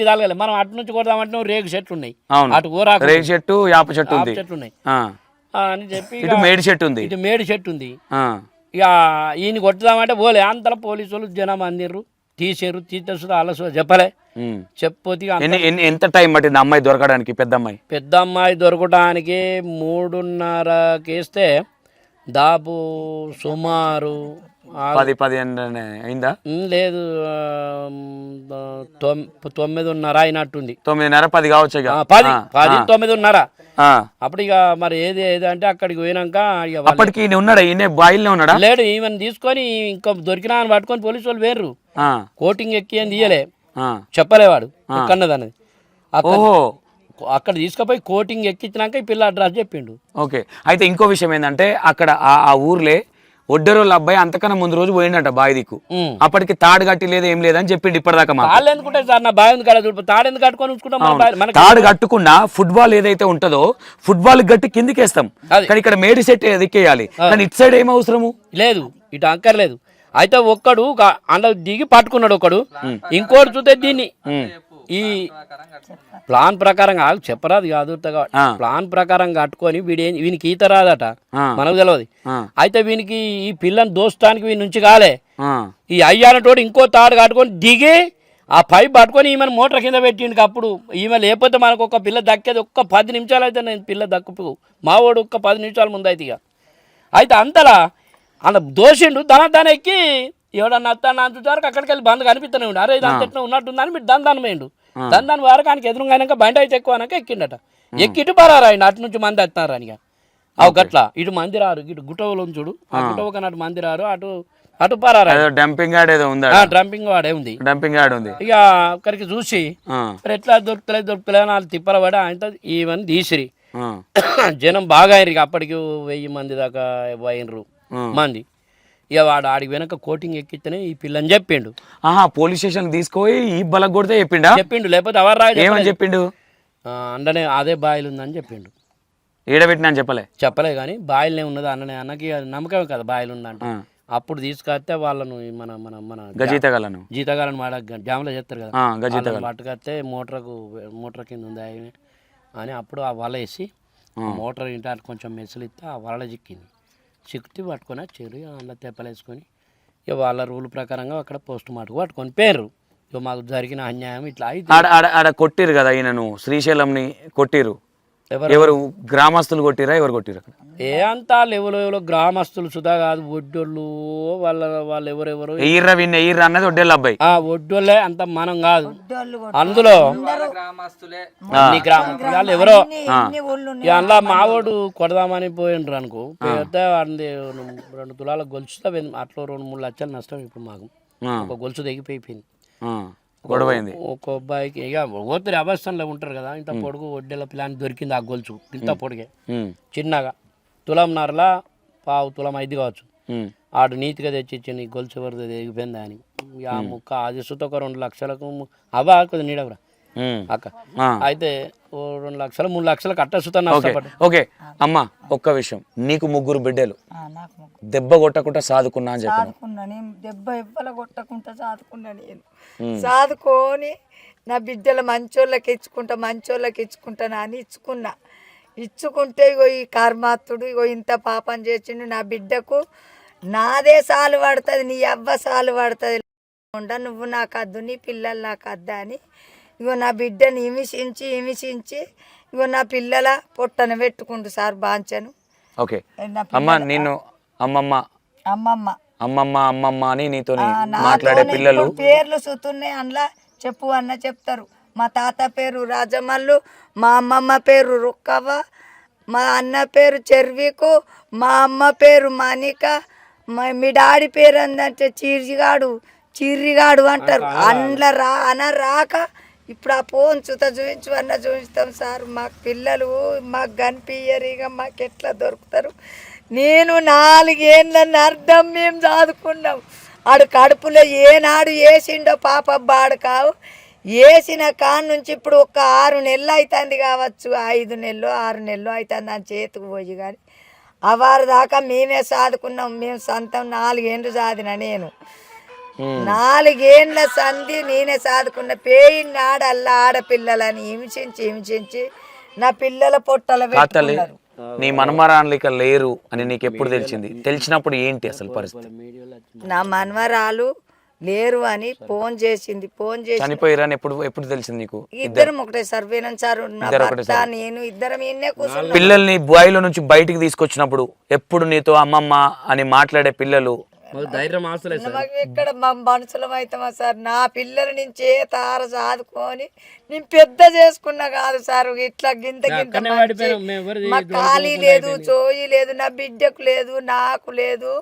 తగలే. మనం అటు నుంచి కొడదామంటే రేగు చెట్లు ఉన్నాయి, అటు ఊరాకు రేగు చెట్టు యాప చెట్టు ఉన్నాయి అని చెప్పి మేడి చెట్టు ఉంది, ఇటు మేడి చెట్టు ఉంది. ఇక ఈయన కొట్టుదామంటే పోలే. అంతలో పోలీసు వాళ్ళు జనం అందిర్రు, తీసేసు అలసు చెప్పలే. చెప్పపోతే ఎంత టైం పట్టింది అమ్మాయి దొరకడానికి? పెద్ద అమ్మాయి దొరకడానికి 3:30 కేస్తే దాపు సుమారు 10-15 అయిందా? లేదు 9:30 అయినట్టుంది. 9:30-10 కావచ్చు. 10-9:30 అప్పుడు ఇక మరి ఏది అంటే అక్కడికి పోయినాక అప్పటికి ఉన్నాడా? ఈయన బాయిల్నే ఉన్నాడా? లేడు. ఈమెను తీసుకొని ఇంకా దొరికినా అని పట్టుకొని పోలీసు వాళ్ళు వేర్రు. కోటింగ్ ఎక్కి అని తీయలే, చెప్పలేవాడు ఎక్కన్నది. అక్కడ తీసుకుపోయి కోటింగ్ ఎక్కించినాక ఈ పిల్ల అడ్రస్ చెప్పిండు. ఓకే. అయితే ఇంకో విషయం ఏంటంటే అక్కడ ఆ ఊర్లే ఒడ్డెరోళ్ళ అబ్బాయి అంతకన్నా ముందు రోజు పోయిండట బావి దిక్కు. అప్పటికి తాడు కట్టి లేదు ఏం లేదని చెప్పిండు ఇప్పటిదాకా. తాడు కట్టుకున్నా ఫుట్బాల్ ఏదైతే ఉంటుందో ఫుట్బాల్ గట్టి కిందికి వేస్తాం, కానీ ఇక్కడ మేడి సెట్ దిక్కేయాలి. కానీ ఇటు సైడ్ ఏం అవసరము లేదు, ఇటు అంకర్లేదు. అయితే ఒక్కడు అందులో దిగి పట్టుకున్నాడు ఒకడు, ఇంకోటి చూస్తే దీన్ని ఈ ప్లాన్ ప్రకారం చెప్పరాదు కాదు, ప్లాన్ ప్రకారం కట్టుకొని వీనికి ఈత రాదట, మనకు తెలియదు. అయితే వీనికి ఈ పిల్లని దోస్తానికి వీని నుంచి కాలే, ఈ అయ్యానటోడు ఇంకో తాడు కట్టుకొని దిగి ఆ పైప్ పట్టుకొని ఈమెను మోటార్ కింద పెట్టిండు. అప్పుడు ఈమె లేకపోతే మనకు ఒక పిల్ల దక్కేది ఒక్క 10 నిమిషాలు అయితే నేను పిల్ల దక్కు మావాడు ఒక్క 10 నిమిషాల ముందు అయితే. ఇక అయితే అంతలా అలా దోషిండు దాని ఎక్కి ఎవడన్నా అత్తాను అంటున్నారు. అక్కడికి వెళ్ళి బంద్ కనిపిస్తూనే ఉండు. అరే ఇది అంత ఉన్నట్టుందని మీరు దాని పోయిండు. దాని వరకు ఆయనకి ఎదురుగాక బండి అయితే ఎక్కువ అనక ఎక్కిండట. ఎక్కి ఇటు పరారు ఆయన అటు నుంచి మంది వస్తున్నారు అని. అవు గట్లా ఇటు మంది రారు, ఇటు గుట్టవులు చూడు ఆ గుట్టవు కన్నా మంది రారు, అటు పరారు. డంపింగ్ డంపింగ్ వాడే ఉంది. ఇక అక్కడికి చూసి ఎట్లా దొరుకుతలే వాళ్ళు తిప్పల పడి ఆయన ఈవెన్ తీసిరి. జనం బాగా అయినరు. అప్పటికి 1000 మంది దాకా అయినరు మంది. ఇక వాడు ఆడికి వెనక కోటింగ్ ఎక్కితేనే ఈ పిల్లని చెప్పిండు. పోలీస్ స్టేషన్ తీసుకుపోయి ఈ బలక్ కొడితే చెప్పిండు. లేకపోతే ఎవరు ఏమని చెప్పిండు? అండనే అదే బాయిల్ ఉందని చెప్పిండు. ఏడబెట్టినా చెప్పలే కానీ బాయిల్నే ఉన్నది అన్ననే. అన్నకి నమ్మకమే కదా బాయిల్ ఉందంట. అప్పుడు తీసుకొస్తే వాళ్ళను మన మన మన జీతగాలను మాట డ్యామ్లో చేస్తారు కదా, పట్టుకొస్తే మోటార్ కింద ఉంది అని అప్పుడు ఆ వల వేసి మోటార్ ఇంటి కొంచెం మెసులు ఇస్తే ఆ వల చిక్కింది. చిక్కి పట్టుకొని వచ్చారు. అందులో తెప్పలేసుకొని ఇక వాళ్ళ రూల్ ప్రకారంగా అక్కడ పోస్ట్ మార్టం పట్టుకొని పేరు. ఇక మాకు జరిగిన అన్యాయం ఇట్లా ఆడ కొట్టిరు కదా ఈయనను, శ్రీశైలంని కొట్టిరు. ఎవరు గ్రామస్తులు కొట్టిరా ఎవరు కొట్టిరా ఏ అంతా ఎవరో గ్రామస్తులు సుధా కాదు, ఒడ్డోళ్ళు వాళ్ళు ఎవరెవరు ఎయ్యిర్రా విన్న ఎయ్యిర్రా అన్నది ఒడ్డేళ్ళ అబ్బాయి. ఒడ్డోళ్ళే అంత మనం కాదు, అందులో గ్రామస్తులే అన్ని గ్రామస్తులు వాళ్ళు ఎవరో అందులో మావోడు కొడదామని పోయిండ్రు అనుకో, పెద్ద 2 తులాల గొలుసుతో అట్లా 2-3 లక్షలు నష్టం ఇప్పుడు మాకు. ఒక గొలుసు తెగిపోయింది, గొడవైంది. ఒక అబ్బాయికి ఇక ఒత్తిడి అవస్థలో ఉంటారు కదా, ఇంత పొడుగు ఒడ్డెల పిల్లని దొరికింది ఆ గొలుసు, ఇంత పొడిగే చిన్నగా 1.5 తులం 1/2 తులం అయింది కావచ్చు. ఆడు నీతిగా తెచ్చిచ్చి నీ గొలుసు ఎవరిది ఎగిపోయిందా అని ఆ ముక్క అది సుత ఒక 2 లక్షలకు అవా కొద్ది నీడవరా అక్క. అయితే 2 లక్షలు 3 లక్షలు కట్టసుతా నష్టపడ్డా. ఓకే అమ్మ, ఒక్క విషయం, నీకు 3 బిడ్డలు, దెబ్బ కొట్టకుండా సాదుకున్నా అని చెప్పాను. నేను దెబ్బ ఇవ్వల కొట్టకుండా చదువుకున్నా, నేను చదువుకొని నా బిడ్డల మంచోళ్ళకి ఇచ్చుకుంటానా అని ఇచ్చుకుంటే ఇగో ఈ కర్మాత్తుడు ఇగో ఇంత పాపం చేసిండు నా బిడ్డకు. నాదే సాలు పడుతుంది, నీ అవ్వ సాలు పడుతుంది, నువ్వు నాకు అద్దు, నీ పిల్లలు నాకు అద్దా అని ఇగో నా బిడ్డని హింసించి ఇగో నా పిల్లల పొట్టన పెట్టుకుంటు సార్ బాంచను. ఓకే అమ్మ, నేను అమ్మమ్మ అని నీతో మాట్లాడే పిల్లలు పేర్లు సుతున్నాయి, అందులో చెప్పు అన్న చెప్తారు. మా తాత పేరు రాజమల్లు, మా అమ్మమ్మ పేరు రుక్కవ్వ, మా అన్న పేరు చెర్వికు, మా అమ్మ పేరు మణిక, మీ డాడీ పేరు ఏంటంటే చిర్రిగాడు అంటారు. అందులో రాక ఇప్పుడు ఆ ఫోన్ చూపిస్తాం సార్. మాకు పిల్లలు మాకు కనిపించరు, ఇక మాకు ఎట్లా దొరుకుతారు. నేను 4 ఏళ్ళని అర్థం మేము చదువుకున్నాం. ఆడు కడుపులో ఏనాడు వేసిండో పాప బాడు కావు, వేసిన కాడ నుంచి ఇప్పుడు ఒక 6 నెలలు అవుతుంది కావచ్చు, 5 నెలలు 6 నెలలు అవుతుంది అని చేతికి పోయి. కానీ అవారు దాకా మేమే చదువుకున్నాం. మేము సొంతం 4 ఏళ్ళు చదివిన, నేను 4 ఏళ్ళ సంధి నేనే చదువుకున్న. పేయినాడల్లా ఆడపిల్లలని హింసించి నా పిల్లల పొట్టల పెట్టుకున్నారు. నీ మనమరాలిక లేరు అని నీకు ఎప్పుడు తెలిసింది? తెలిసినప్పుడు ఏంటి అసలు పరిస్థితి? నా మనవరాలు లేరు అని ఫోన్ చేసి చనిపోయారని ఎప్పుడు తెలిసింది నీకు? ఇద్దరం ఒకటే సార్ పోయినాం సార్, నా భర్త నేను ఇద్దరం ఇన్నే కూర్చున్నాం. పిల్లల్ని బాయిలో నుంచి బయటికి తీసుకొచ్చినప్పుడు ఎప్పుడు నీతో అమ్మమ్మ అని మాట్లాడే పిల్లలు ధైర్యం ఎక్కడ మా మనుషులం అవుతామా సార్? నా పిల్లల నుంచి తార సాదుకొని నేను పెద్ద చేసుకున్నా కాదు సార్. ఇట్లా గింత మాకు ఖాళీ లేదు, చోయి లేదు, నా బిడ్డకు లేదు, నాకు లేదు.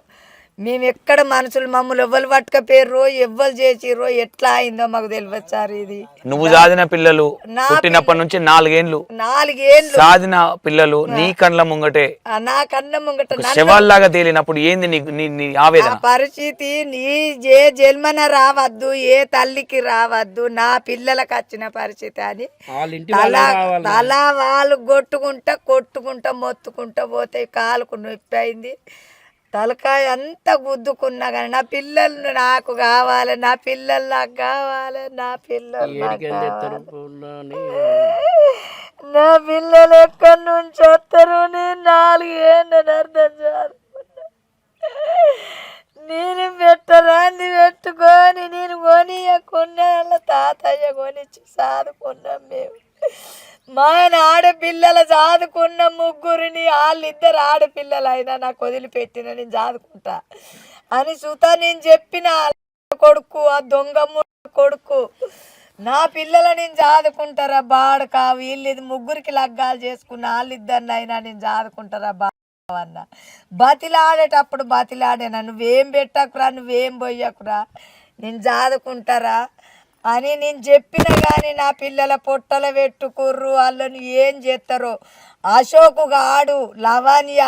మేము ఎక్కడ మనుషులు మమ్మల్ని ఎవ్వరు పట్టుకపోయారో ఎవ్వరు చేసిర్రో ఎట్లా అయిందో మాకు తెలియదు సార్. ఇది నువ్వు సాధిన పిల్లలు పుట్టినప్పటి నుంచి 4 ఏళ్ళు సాధిన పిల్లలు నీ కళ్ళ ముంగటే, నా కళ్ళ ముంగట శవాల్లాగా తేలినప్పుడు ఏంది నీ ఆవేదన పరిస్థితి? నీ ఏ జన్మన రావద్దు, ఏ తల్లికి రావద్దు, నా పిల్లలకు వచ్చిన పరిస్థితి అని తలా వాళ్ళు కొట్టుకుంటా మొత్తుకుంటా పోతే కాలుకు నొప్పి అయింది. తలకాయ అంతా గుద్దుకున్నా కానీ నా పిల్లలు నాకు కావాలి, నా పిల్లలు నాకు కావాలి, నా పిల్లలు ఎక్కడి నుంచి వస్తారు? నేను 4 ఏళ్ళని అర్థం చదువుకున్నా. నేను పెట్టరాంది పెట్టుకొని నేను కొనియకున్నా తాతయ్య కొనిచ్చి చదువుకున్నాం మేము. మా ఆయన ఆడపిల్లలు చదువుకున్న 3 వాళ్ళిద్దరు ఆడపిల్లలు అయినా నాకు వదిలిపెట్టిన నేను చదువుకుంటా అని సుతా నేను చెప్పిన కొడుకు, ఆ దొంగమ్మ కొడుకు, నా పిల్లలు నేను చదువుకుంటారా బాడు కావు, వీళ్ళు 3కి లగ్గాలు చేసుకున్న వాళ్ళిద్దరిని అయినా నేను చదువుకుంటారా బాన్న. బతిలాడేటప్పుడు బతిలాడేనా, నువ్వేం పెట్టకురా, నువ్వేం పోయకురా, నేను చదువుకుంటారా అని నేను చెప్పిన కానీ నా పిల్లల పొట్టల పెట్టుకుర్రు. వాళ్ళని ఏం చేస్తారో, అశోక్ గాడు, లవణ్య,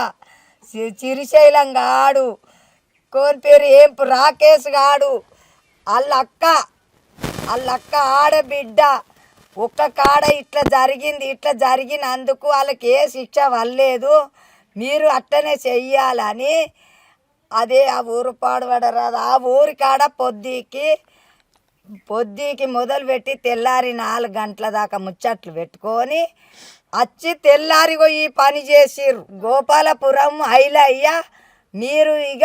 చిరిశైలం గాడు, కోని పేరు ఏం రాకేష్ గాడు, వాళ్ళ అక్క ఆడబిడ్డ ఒక్క కాడ ఇట్లా జరిగినందుకు వాళ్ళకి ఏ శిక్ష వల్లేదు, మీరు అట్టనే చెయ్యాలని. అదే ఆ ఊరు పాడుపడరాదు, ఆ ఊరి కాడ పొద్దుకి మొదలుపెట్టి తెల్లారి 4 గంటల దాకా ముచ్చట్లు పెట్టుకొని వచ్చి తెల్లారిగో ఈ పని చేసిర్రు. గోపాలపురం ఐలయ్య మీరు ఇక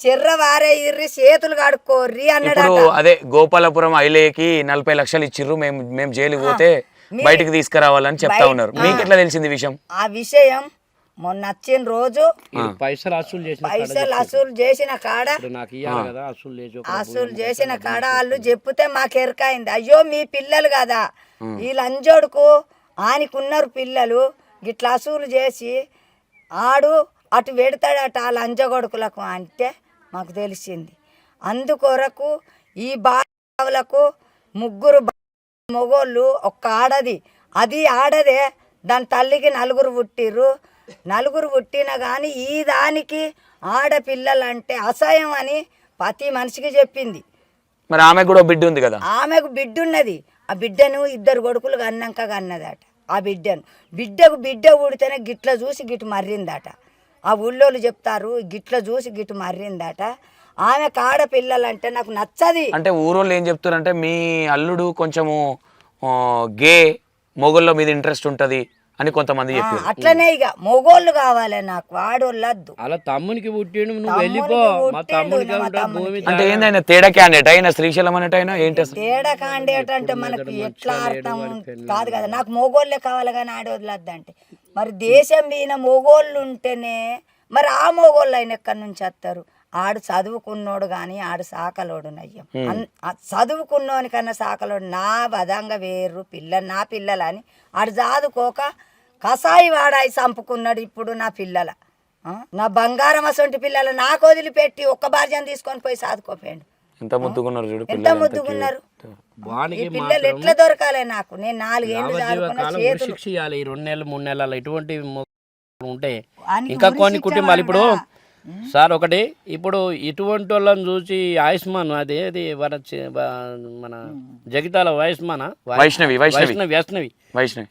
చెర్ర వారే ఇర్రి చేతులు కడుక్కోర్రి అన్నాడు. అదే గోపాలపురం ఐలయ్యకి 40 లక్షలు ఇచ్చిర్రు, మేము జైలుకి పోతే బయటికి తీసుకురావాలని చెప్తా ఉన్నారు. మీకు ఎట్లా తెలిసింది విషయం? ఆ విషయం మొన్న వచ్చిన రోజు పైసలు అసూలు చేసిన కాడ నాకు ఇయ్యాలి కదా అసూలు చేసిన కాడ వాళ్ళు చెప్తే మాకు ఎరకైంది. అయ్యో మీ పిల్లలు కదా ఈ లంజోడుకు ఆయనకున్నారు పిల్లలు గిట్లా అసూలు చేసి ఆడు అటు పెడతాడట ఆ లంజగొడుకులకు అంటే మాకు తెలిసింది. అందుకొరకు ఈ బావులకు 3 మొగోళ్ళు ఒక్క ఆడది, అది ఆడదే. దాని తల్లికి 4 పుట్టిర్రు. 4 పుట్టినా కానీ ఈ దానికి ఆడపిల్లలంటే అసహ్యం అని ప్రతి మనిషికి చెప్పింది. మరి ఆమె కూడా బిడ్డ ఉంది కదా, ఆమెకు బిడ్డ ఉన్నది. ఆ బిడ్డను 2 కొడుకులు కన్నాక కన్నదట. ఆ బిడ్డకు బిడ్డ ఊడితేనే గిట్ల చూసి గిట్టు మర్రిందట. ఆ ఊళ్ళోళ్ళు చెప్తారు గిట్ల చూసి గిట్టు మర్రిందట. ఆమె ఆడపిల్లలంటే నాకు నచ్చది. అంటే ఊరోళ్ళు ఏం చెప్తారంటే మీ అల్లుడు కొంచెము గే మొగోళ్ళ మీద ఇంట్రెస్ట్ ఉంటది అని కొంతమంది చెప్పారు. అట్లనే ఇక మొగోళ్ళు కావాలి నాకు, ఆడోళ్ళద్దు. అలా తమ్మునికి పుట్టిండు, నువ్వు వెళ్ళిపో, మా తమ్ముడికి భూమి. అంటే ఏందైనా తేడా క్యాండిడేట్ అయినా శ్రీశైలం అనేట అయినా ఏంటి అసలు? తేడా క్యాండిడేట్ అంటే మనకు ఎట్లా అర్థం కాదు కదా. నాకు మొగోళ్ళే కావాలి కానీ ఆడోళ్ళద్దు అంటే మరి దేశం మీద మొగోళ్ళు ఉంటేనే మరి ఆ మొగోళ్ళు అయిన ఎక్కడి నుంచి వస్తారు? ఆడు చదువుకున్నోడు కానీ ఆడు సాకలోడు నయ్యం. చదువుకున్నోని కన్నా సాకలోడు నా బదంగా వేరు నా పిల్లలని ఆడు చదువుకోక కసాయి వాడాయి చంపుకున్నాడు. ఇప్పుడు నా పిల్లల నా బంగారం అసొంటి పిల్లలు నాకు వదిలిపెట్టి ఒక్క భార్యను తీసుకొని పోయి చదువుకోపోయాడు. ఎంత ముద్దుకున్నారు చూడు, ఎంత ముద్దుకున్నారు. ఈ పిల్లలు ఎట్లా దొరకాలి నాకు? నేను 4 ఏళ్ళు చదువుకున్న చేతులు. శిక్ష ఇవ్వాలి. ఈ 2 నెలలు 3 నెలలు ఇటువంటి ఉంటే ఇంకా కొన్ని కుటుంబాలు ఇప్పుడు సార్ ఒకటి ఇప్పుడు ఇటువంటి వాళ్ళని చూసి ఆయుష్మాన్ అది మన జగితాల వైష్ణవి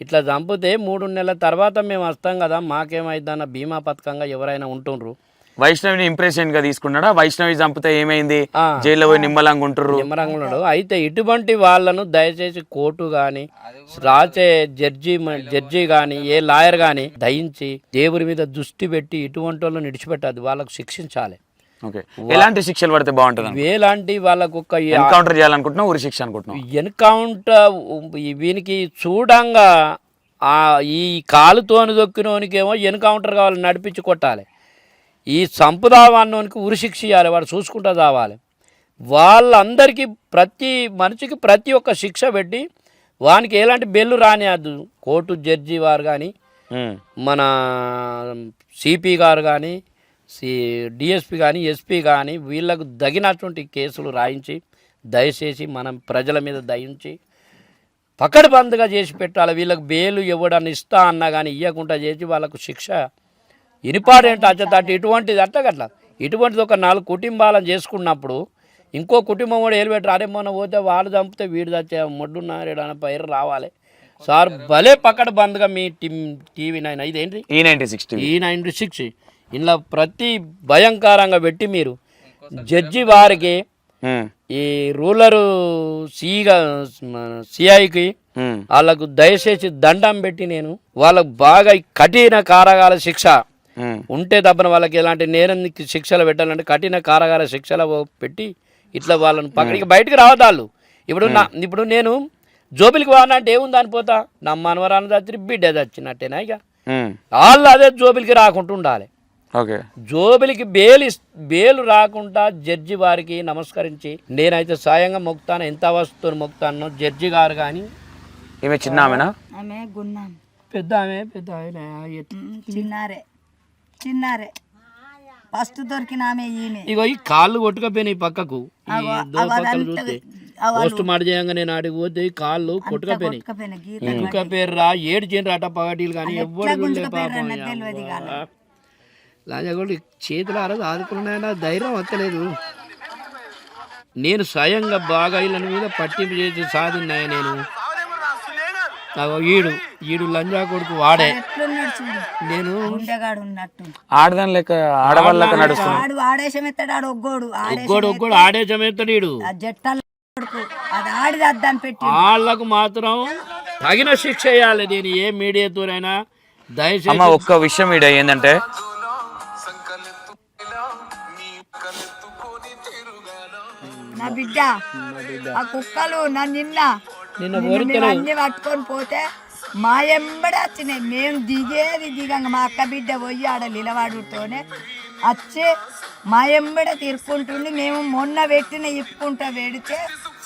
ఇట్లా చంపితే 3 నెలల తర్వాత మేము వస్తాం కదా, మాకేమైందన్న బీమా పథకంగా ఎవరైనా ఉంటుండ్రు. వైష్ణవిని ఇంప్రెషన్ గా తీసుకున్నాడా? వైష్ణవి చంపితే ఏమైంది, జైల్లో పోయి నిమ్మలంగా ఉంటారు. అయితే ఇటువంటి వాళ్ళను దయచేసి కోర్టు గాని రాసే జడ్జి గాని ఏ లాయర్ గాని దయించి దేవుడి మీద దృష్టి పెట్టి ఇటువంటి వాళ్ళని విడిచిపెట్టదు, వాళ్ళకు శిక్షించాలి. ఎలాంటి శిక్షలు పడితే బాగుంటుంది? ఎలాంటి వాళ్ళకు ఒక ఎన్కౌంటర్ చేయాలనుకుంటున్నా, ఉరి శిక్ష అనుకుంటున్నా. ఎన్కౌంటర్ వీనికి చూడంగా ఈ కాలుతోని దొక్కినోనికేమో ఎన్కౌంటర్ కావాలి, నడిపించి కొట్టాలి. ఈ సంపుదావాన్నోనికి ఉరిశిక్ష ఇవ్వాలి, వాడు చూసుకుంటూ రావాలి. వాళ్ళందరికీ ప్రతి మనిషికి ప్రతి ఒక్క శిక్ష పెట్టి వానికి ఎలాంటి బెల్లు రానియద్దు. కోర్టు జడ్జి వారు కానీ మన సిపి గారు కానీ డిఎస్పి కానీ ఎస్పీ కానీ వీళ్ళకు తగినటువంటి కేసులు రాయించి దయచేసి మనం ప్రజల మీద దయించి పకడ్బందీగా చేసి పెట్టాలి. వీళ్ళకి బెయిల్ ఇవ్వడాన్ని ఇస్తా అన్నా కానీ ఇవ్వకుండా చేసి వాళ్ళకు శిక్ష ఇంపార్టెంట్ అచ్చతట్టు ఇటువంటిది అట్టగట్లా. ఇటువంటిది ఒక 4 కుటుంబాలను చేసుకున్నప్పుడు ఇంకో కుటుంబం కూడా ఏలు పెట్టారు. అరే మొన్న పోతే వాడు చంపితే వీడు చచ్చే మొడ్డున్నారేడన్న పైరు రావాలి సార్. భలే పక్కన బంద్గా మీ TV9 ఇదేంటి E96 ఇలా ప్రతి భయంకరంగా పెట్టి మీరు జడ్జి వారికి ఈ రూలర్ సిఐకి వాళ్ళకు దయచేసి దండం పెట్టి నేను వాళ్ళకు బాగా కఠిన కారాగార శిక్ష ఉంటే తప్పన వాళ్ళకి ఎలాంటి నేరం శిక్షలు పెట్టాలంటే కఠిన కారాగార శిక్షలు పెట్టి ఇట్లా వాళ్ళని పక్కడికి బయటకు రావద్దు వాళ్ళు. ఇప్పుడు నేను జోబిలికి వాడినంటే ఏముంది అనిపోతా, నా మనవరాన్ని చచ్చి బిడ్డ చచ్చినట్టేనా ఇక వాళ్ళు అదే జోబిలికి రాకుండా ఉండాలి. జోబిలికి బేలు రాకుండా జడ్జి వారికి నమస్కరించి నేనైతే సాయంగా మొక్కుతాను, ఎంత వస్తువుని మొక్కుతాను. జడ్జి గారు కానీ ఈమె చిన్న ఆమెనా? ఆమె గున్నాం పెద్ద ఆమె చిన్నారే ఫస్ట్ దొరికిన ఆమె ఈమె. ఇగో ఈ కాళ్ళు కొట్టుకపోయినాయి పక్కకు, పక్కలు చూస్తే పోస్ట్ మాట చేయంగా నేను ఆడికి పోతే ఈ కాళ్ళు కొట్టుకపోయినాయి. గుంజుకపోయారా ఏడ్చేండ్రు అట పగటీలు కానీ ఎవ్వరు లాజాగోళ్ళు చేతులు అరదు ఆదుకున్నాయన ధైర్యం వస్తలేదు. నేను స్వయంగా బాగా వీళ్ళ మీద పట్టింపు చేసి సాధిన్నాయా నేను. ఈడు లంజా కొడుకు వాడే, నేను ఆడదాని లెక్క ఆడవాళ్ళ నడుస్తున్నాడు. ఒగ్గోడు ఆడేశం ఎత్తాడు ఈడు. వాళ్ళకు మాత్రం తగిన శిక్ష వేయాలి. నేను ఏ మీడియాతోనైనా దయచేసి ఒక్క విషయం ఈడ ఏంటంటే నా బిడ్డ ఆ కుక్కలు నా నిన్న మేము అన్ని పట్టుకొని పోతే మా ఎంబడి వచ్చినాయి. మేము దిగంగా మా అక్క బిడ్డ పోయి ఆడ నిలవాడుతోనే వచ్చి మా ఎంబడ తిరుక్కుంటుండి మేము మొన్న పెట్టిన ఇప్పుకుంటా పెడితే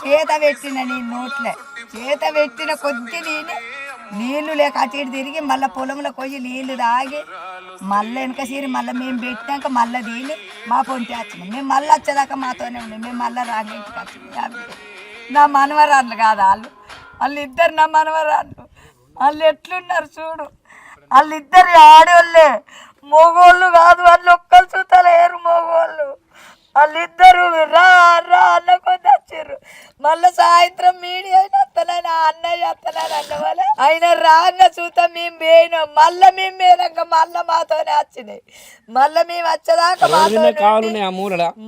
చేత పెట్టిన నీ నోట్లే చేత పెట్టిన కొద్ది నీళ్ళు లేక అటు ఇటు తిరిగి మళ్ళీ పొలంలో పోయి నీళ్ళు తాగి మళ్ళీ వెనక సీరి మళ్ళీ మేము పెట్టినాక మళ్ళీ దీని మా పొంటి వచ్చినాం. మేము మళ్ళీ వచ్చేదాకా మాతోనే ఉన్నాం. మేము మళ్ళీ రాంగి ఇంటికి వచ్చినాం. నా మనవరాళ్ళు కాదు వాళ్ళు ఇద్దరు నా మనవరాళ్ళు. వాళ్ళు ఎట్లున్నారు చూడు, వాళ్ళిద్దరు ఆడోళ్ళే, మగోళ్ళు కాదు. వాళ్ళు ఒక్కరు చూతలేరు మగోళ్ళు. వాళ్ళిద్దరు రా రా అన్న కొద్ది వచ్చారు. మళ్ళీ సాయంత్రం మీడియా వస్తానని అన్నయ్య వస్తానని అన్న వాళ్ళే ఆయన రాంగ చూతా మేము పోయినాం. మళ్ళీ మేము పోయినాక మళ్ళీ మాతోనే వచ్చినాయి. మళ్ళీ మేము వచ్చేదాకా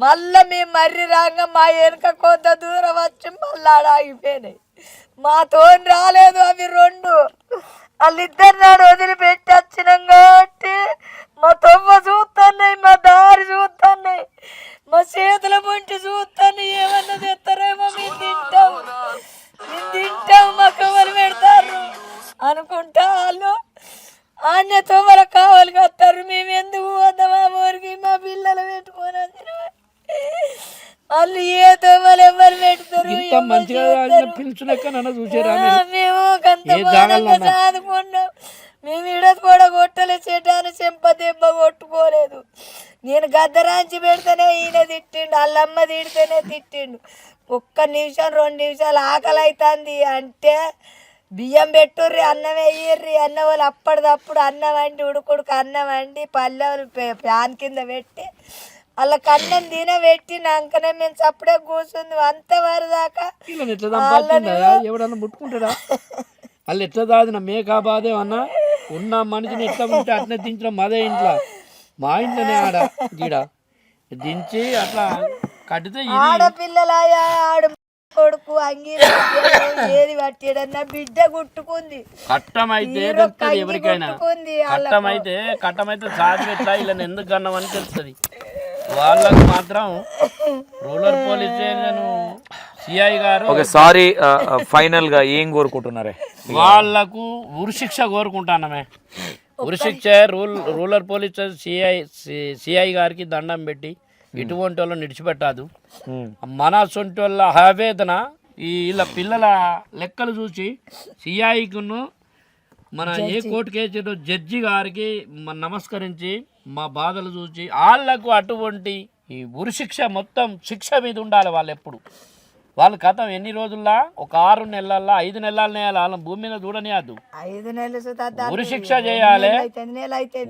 మళ్ళీ మేము మర్రి రాంగ మా వెనుక కొంత దూరం వచ్చి మళ్ళీ ఆడ ఆగిపోయినాయి. మాతో రాలేదు అవి రెండు. వాళ్ళిద్దరు నాడు వదిలిపెట్టి వచ్చినాం కాబట్టి మా తొవ్వ చూస్తున్నాయి, మా దారి చూస్తున్నాయి, మా చేతుల పొంటి చూస్తాను. ఏమన్నా తెస్తారేమో మేము తింటాం మాకు ఎవరు పెడతారు అనుకుంటా వాళ్ళు ఆన్య తొవ్వలు కావాలి కత్తారు. మేము ఎందుకు పోతాం ఆ ఊరికి మా పిల్లలు పెట్టుకొని వాళ్ళు ఏ తొవ్వలు ఎవరు పెడతారు. మేము చదువుకున్నాం. మేము ఇడది కూడా కొట్టలే చెటాను చెంప దెబ్బ కొట్టుకోలేదు. నేను గద్దరాంచి పెడితేనే ఈయన తిట్టిండు, వాళ్ళమ్మ తిడితేనే తిట్టిండు. 1 నిమిషం 2 నిమిషాలు ఆకలి అవుతుంది అంటే బియ్యం పెట్టుర్రి, అన్నం వేయర్రి అన్న వాళ్ళు అప్పటిదప్పుడు అన్నం వండి ఉడుకుడుకు అన్నం వండి పల్లెలు ప్యాన్ కింద పెట్టి వాళ్ళకి అన్నం తినబెట్టినాకనే మేము చప్పుడే కూర్చుంది. అంతవరకు దాకా ఎవడన్నా ముట్టుకుంటాడా? వాళ్ళు ఎట్లా దాదిన మేకా బాధే అన్నా ఉన్న మనిషిని ఎట్లా ఉంటే అట్లా దించడం అదే ఇంట్లో మా ఇంట్లోనే ఆడ గీడ దించి అట్లా కట్టితే ఆడపిల్లల ఆడు కొడుకు అంగీ ఏది పట్టిడన్నా బిడ్డ గుట్టుకుంది. కట్టమైతే ఎవరికైనా కట్టమైతే సాధి ఎట్లా ఇలా ఎందుకు కన్నామని తెలుస్తుంది. వాళ్ళకు మాత్రం రూరల్ పోలీస్ స్టేషన్ సిఐ గారు సారీ ఫైనల్ గా ఏం కోరుకుంటున్నారే? వాళ్లకు ఉరిశిక్ష కోరుకుంటానమే. ఉరిశిక్ష రూరల్ పోలీస్ సిఐ గారికి దండం పెట్టి ఇటువంటి వాళ్ళు నిడిచిపెట్టాదు. మన సొంటి వాళ్ళ ఆవేదన ఇలా పిల్లల లెక్కలు చూసి సిఐకును మన ఏ కోర్టు కేసు జడ్జి గారికి నమస్కరించి మా బాధలు చూసి వాళ్ళకు అటువంటి ఈ ఉరిశిక్ష మొత్తం శిక్ష మీద ఉండాలి. వాళ్ళు ఎప్పుడు వాళ్ళ కథ ఎన్ని రోజుల్లో 6 నెలల్లో 5 నెలలనే వాళ్ళ భూమి మీద చూడనియద్దు. 5 నెలలు ఉరిశిక్ష చేయాలి.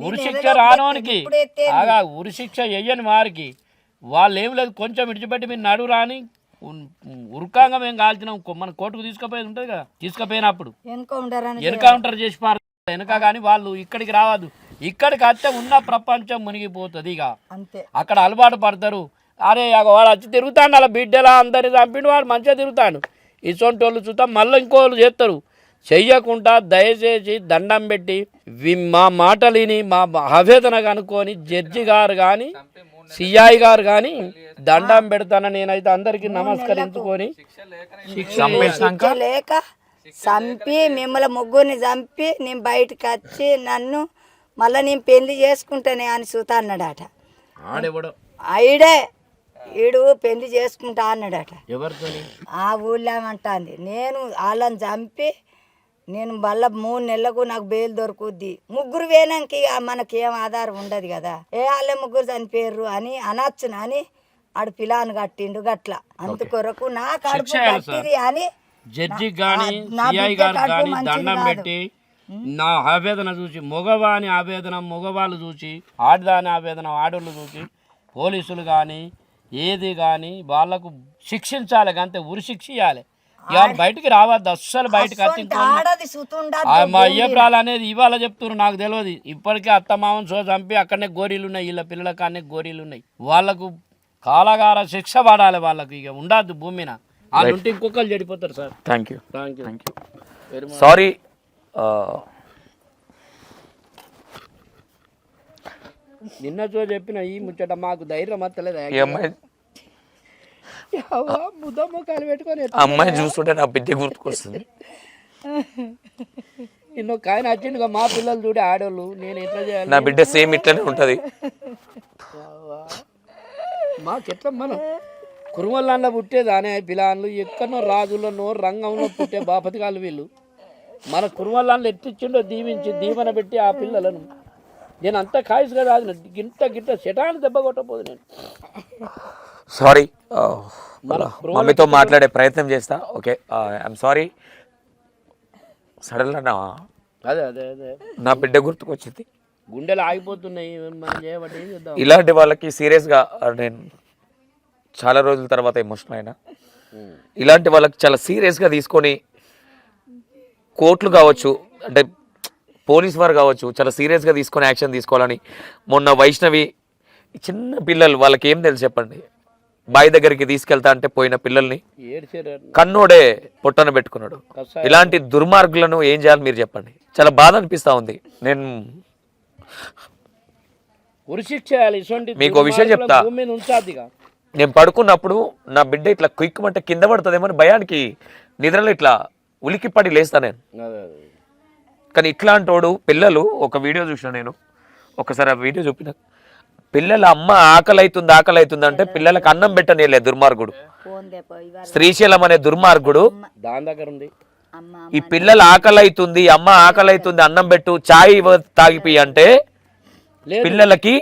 ఉరిశిక్ష రానోనికి ఉరిశిక్ష వెయ్యని వారికి వాళ్ళు ఏం లేదు కొంచెం విడిచిపెట్టి మీరు నడు రాని ఉరుకాంగా మేము కాల్చినాం. మన కోర్టుకు తీసుకుపోయేది ఉంటుంది కదా, తీసుకుపోయినప్పుడు ఎన్కౌంటర్ చేసి వెనక కానీ వాళ్ళు ఇక్కడికి రావద్దు. ఇక్కడికి వస్తే ఉన్న ప్రపంచం మునిగిపోతుంది. ఇక అక్కడ అలవాటు పడతారు. అరే వాడు వచ్చి తిరుగుతాడు అలా బిడ్డలా అందరిని చంపిడు వాడు మంచిగా తిరుగుతాడు. ఇటువంటి వాళ్ళు చూద్దాం మళ్ళీ ఇంకోళ్ళు చేస్తారు. చెయ్యకుండా దయచేసి దండం పెట్టి మా మాటలిని మా ఆవేదన కనుక్కొని జడ్జి గారు కానీ సిఐ గారు కానీ దండం పెడతానని నేనైతే అందరికి నమస్కరించుకొని శిక్ష లేక చంపి మిమ్మల్ని ముగ్గురిని చంపి నేను బయటకు వచ్చి నన్ను మళ్ళీ నేను పెళ్లి చేసుకుంటానే అని చూతా అన్నాడట. ఈడు పెళ్లి చేసుకుంటా అన్నాడట. ఆ ఊళ్ళో ఏమంటుంది నేను వాళ్ళని చంపి నేను మళ్ళీ 3 నెలలకు నాకు బెయిల్ దొరుకుద్ది. ముగ్గురు వేనాక మనకి ఏం ఆధారం ఉండదు కదా, వాళ్ళే ముగ్గురు చనిపోయారు అని అనొచ్చును అని ఆడు పిలాను కట్టిండు గట్ల. అందుకొరకు నా కడుపు కట్టిది అని జడ్జి గాని సిఐ గారు గాని దండం పెట్టి నా ఆవేదన చూసి మగవాని ఆవేదన మగవాళ్ళు చూసి ఆడదాని ఆవేదన ఆడోళ్ళు చూసి పోలీసులు కానీ ఏది కానీ వాళ్ళకు శిక్షించాలి. అంతే ఉరిశిక్ష ఇవ్వాలి. ఇవాళ బయటికి రావద్దు అస్సలు. బయటకు మా అయ్యప్రాలు అనేది ఇవాళ చెప్తున్నారు నాకు తెలియదు. ఇప్పటికే అత్తమామని సో చంపి అక్కడనే గోరీలు ఉన్నాయి. వీళ్ళ పిల్లల కాడనే గోరీలు ఉన్నాయి. వాళ్ళకు కాలగార శిక్ష పడాలి. వాళ్ళకు ఇక ఉండద్దు భూమిన. వాళ్ళు ఉంటే ఇంకొకరు చెడిపోతారు సార్. Thank you. సారీ నిన్న చో చెప్పిన ఈ ముచ్చట మాకు ధైర్యం అత్తలేదు. ముద్ద ముఖాలు పెట్టుకొని ఆ అమ్మాయి చూస్తుంటే నా బిడ్డ గుర్తుకొస్తుంది. ఇంకొక ఆయన వచ్చిండు మా పిల్లలు చూడే ఆడోళ్ళు నేను ఎట్లా చేయాలి నా బిడ్డ సేమ్ ఇట్లనే ఉంటది. మాకెట్లా మనం కురుమల్లాండ్లో పుట్టేదానే పిల్లలు ఎక్కడనో రాజులనో రంగంలో పుట్టే బాపతికాలు వీళ్ళు మన కురుమల్లాండ్లో ఎట్టిచ్చిండో దీవించి దీవెన పెట్టి ఆ పిల్లలను నేను అంత కాయసుగా రాదు గింట శటాన్ని దెబ్బ కొట్టపోదు నేను. సారీ, మమ్మీతో మాట్లాడే ప్రయత్నం చేస్తా. Okay, I'm sorry. సడన్గా అదే నా బిడ్డ గుర్తుకొచ్చింది. గుండెలు ఆగిపోతున్నాయి మనం చేయబట్టి ఏం చేద్దాం. ఇలాంటి వాళ్ళకి సీరియస్గా నేను చాలా రోజుల తర్వాత ఎమోషనల్ అయినా. ఇలాంటి వాళ్ళకి చాలా సీరియస్గా తీసుకొని కోర్టులు కావచ్చు, అంటే పోలీస్ వారు కావచ్చు, చాలా సీరియస్గా తీసుకొని యాక్షన్ తీసుకోవాలని. మొన్న వైష్ణవి చిన్న పిల్లలు వాళ్ళకి ఏం తెలుసు చెప్పండి, బావి దగ్గరికి తీసుకెళ్తా అంటే పోయిన పిల్లల్ని కన్నోడే పొట్టన పెట్టుకున్నాడు. ఇలాంటి దుర్మార్గులను ఏం చేయాలి మీరు చెప్పండి. చాలా బాధ అనిపిస్తా ఉంది. నేను మీకు ఒక విషయం చెప్తా. నేను పడుకున్నప్పుడు నా బిడ్డ ఇట్లా క్విక్మంటే కింద పడుతుందేమో అని భయానికి నిద్రలో ఇట్లా ఉలికిపడి లేస్తా నేను. కానీ ఇట్లాంటోడు పిల్లలు ఒక వీడియో చూసిన నేను, ఒకసారి ఆ వీడియో చూపిన పిల్లల అమ్మ ఆకలి అవుతుంది అంటే పిల్లలకు అన్నం పెట్టనేలే దుర్మార్గుడు. శ్రీశైలం అనే దుర్మార్గుడు దాని దగ్గర ఉంది. ఈ పిల్లలు అమ్మ ఆకలి అవుతుంది అన్నం పెట్టు, చాయ్ తాగిపి అంటే పిల్లలకి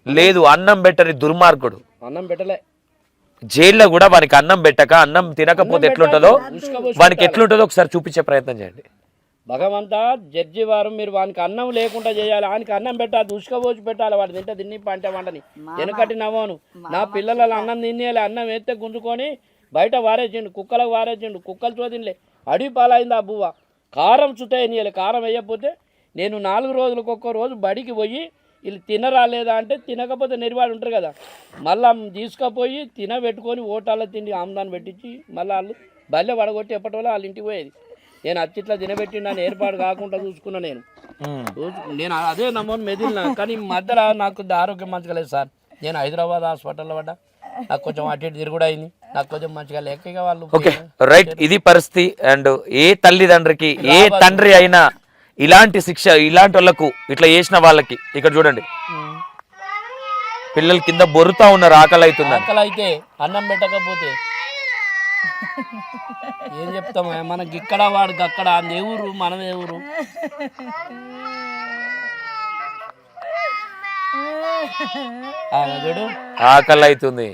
లేదు, అన్నం పెట్టని దుర్మార్గుడు. అన్నం పెట్టలే, జైల్లో కూడా వానికి అన్నం పెట్టక అన్నం తినకపోతే ఎట్లుంటుందో వానికి ఎట్లుంటుందో ఒకసారి చూపించే ప్రయత్నం చేయండి. భగవంతా జడ్జి వారు మీరు వానికి అన్నం లేకుండా చేయాలి, వానికి అన్నం పెట్టాలి, ఉసుకపోసి పెట్టాలి, వాడు తింటే తిని పంట వంటని వెనకటి నవ్వను. నా పిల్లల అన్నం తినేయాలి, అన్నం వేస్తే గుంజుకొని బయట వారేసిండు, కుక్కలకు వారేసిండు, కుక్కలు చూ తినలే, అడవి పాలైంది ఆ బువ్వ. కారం చుట్టే తినేయాలి, కారం వేయకపోతే నేను 4 రోజులకు ఒక్క రోజు బడికి పోయి వీళ్ళు తినరాలేదా అంటే తినకపోతే నెరివాడు ఉంటారు కదా, మళ్ళీ తీసుకుపోయి తినబెట్టుకొని ఓటాల్లో తిండి ఆమ్దాన్ని పెట్టించి మళ్ళీ వాళ్ళు బల్లె పడగొట్టి ఎప్పటి వల్ల వాళ్ళ ఇంటికి పోయేది. నేను అచ్చిట్లా తినబెట్టి నన్ను ఏర్పాటు కాకుండా చూసుకున్నా. నేను అదే నమ్మని మెదిలినా, కానీ మధ్యలో నాకు ఆరోగ్యం మంచిగా లేదు సార్. నేను హైదరాబాద్ హాస్పిటల్లో పడ్డా, నాకు కొంచెం అటు ఇటు తిరుగుడు అయింది, నాకు కొంచెం మంచిగా లేక వాళ్ళు. ఓకే రైట్, ఇది పరిస్థితి. అండ్ ఏ తల్లిదండ్రికి ఏ తండ్రి అయినా ఇలాంటి శిక్ష ఇలాంటి వాళ్ళకు ఇట్లా చేసిన వాళ్ళకి ఇక్కడ చూడండి, పిల్లలు కింద బొరుతా ఉన్నారు ఆకలి అవుతుంది. ఆకలి అయితే అన్నం పెట్టకపోతే ఏం చెప్తాం, మనకి ఇక్కడ వాడికి అక్కడ దేవురు మనం ఎవరు. చూడు ఆకలి అవుతుంది.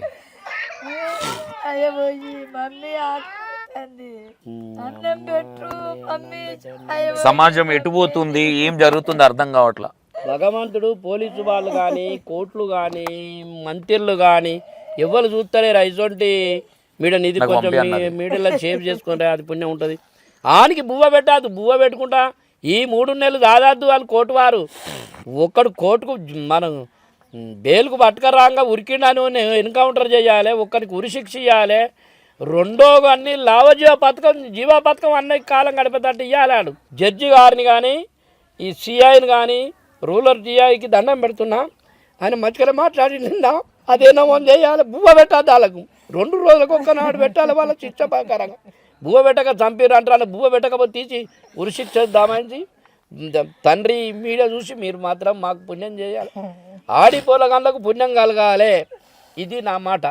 సమాజం ఎటుపోతుంది, ఏం జరుగుతుంది అర్థం కావట్లా. భగవంతుడు పోలీసు వాళ్ళు కానీ కోర్టులు కానీ మంత్రులు కానీ ఎవరు చూస్తలేరు. ఇటువంటి మీడియా నిధి కొంచెం మీడియాలో షేప్ చేసుకుంటే అది పుణ్యం ఉంటుంది. ఆనికి బువ్వ పెట్టాదు, బువ్వ పెట్టుకుంటా ఈ 3 నెలలు దాదాపు వాళ్ళు కోర్టు వారు ఒక్కడు కోర్టుకు మనం బెయిల్కు పట్టుకరాగా ఉరికిండని ఎన్కౌంటర్ చేయాలి, ఒక్కరికి ఉరిశిక్ష ఇవ్వాలి. రెండో అన్ని జీవా పథకం అన్న కాలం గడిపేటట్టు ఇవ్వాలి. జడ్జి గారిని కానీ ఈ సిఐని కానీ రూరల్ జిఐకి దండం పెడుతున్నా, ఆయన మంచిగా మాట్లాడి నిందా అదేనో చేయాలి. బువ్వ పెట్టాలి, వాళ్ళకు 2 రోజులకు ఒక్కనాడు పెట్టాలి, వాళ్ళ శిక్ష ప్రకారంగా. బువ్వ పెట్టక చంపారు అంటారు, బువ్వ పెట్టకపోతే తీసి ఉరిశిక్ష దామాయించి తండ్రి మీడియా చూసి మీరు మాత్రం మాకు పుణ్యం చేయాలి, ఆడిపోలగాళ్ళకు పుణ్యం కలగాలి. ఇది నా మాట.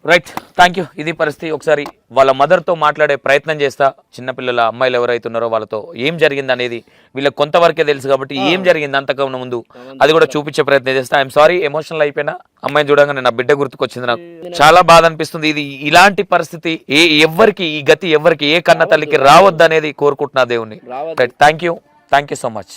Right, thank you. ఇది పరిస్థితి. ఒకసారి వాళ్ళ మదర్తో మాట్లాడే ప్రయత్నం చేస్తా. చిన్నపిల్లల అమ్మాయిలు ఎవరైతే ఉన్నారో వాళ్ళతో ఏం జరిగింది అనేది వీళ్ళకి కొంతవరకే తెలుసు కాబట్టి ఏం జరిగింది అంతకన్నా ముందు అది కూడా చూపించే ప్రయత్నం చేస్తా. ఐఎమ్ సారీ, ఎమోషనల్ అయిపోయినా. అమ్మాయిని చూడగానే నా బిడ్డ గుర్తుకొచ్చింది, నాకు చాలా బాధ అనిపిస్తుంది. ఇది ఇలాంటి పరిస్థితి ఎవరికి, ఈ గతి ఎవరికి, ఏ కన్న తల్లికి రావద్దు అనేది కోరుకుంటున్నా దేవుణ్ణి. Right, thank you so much.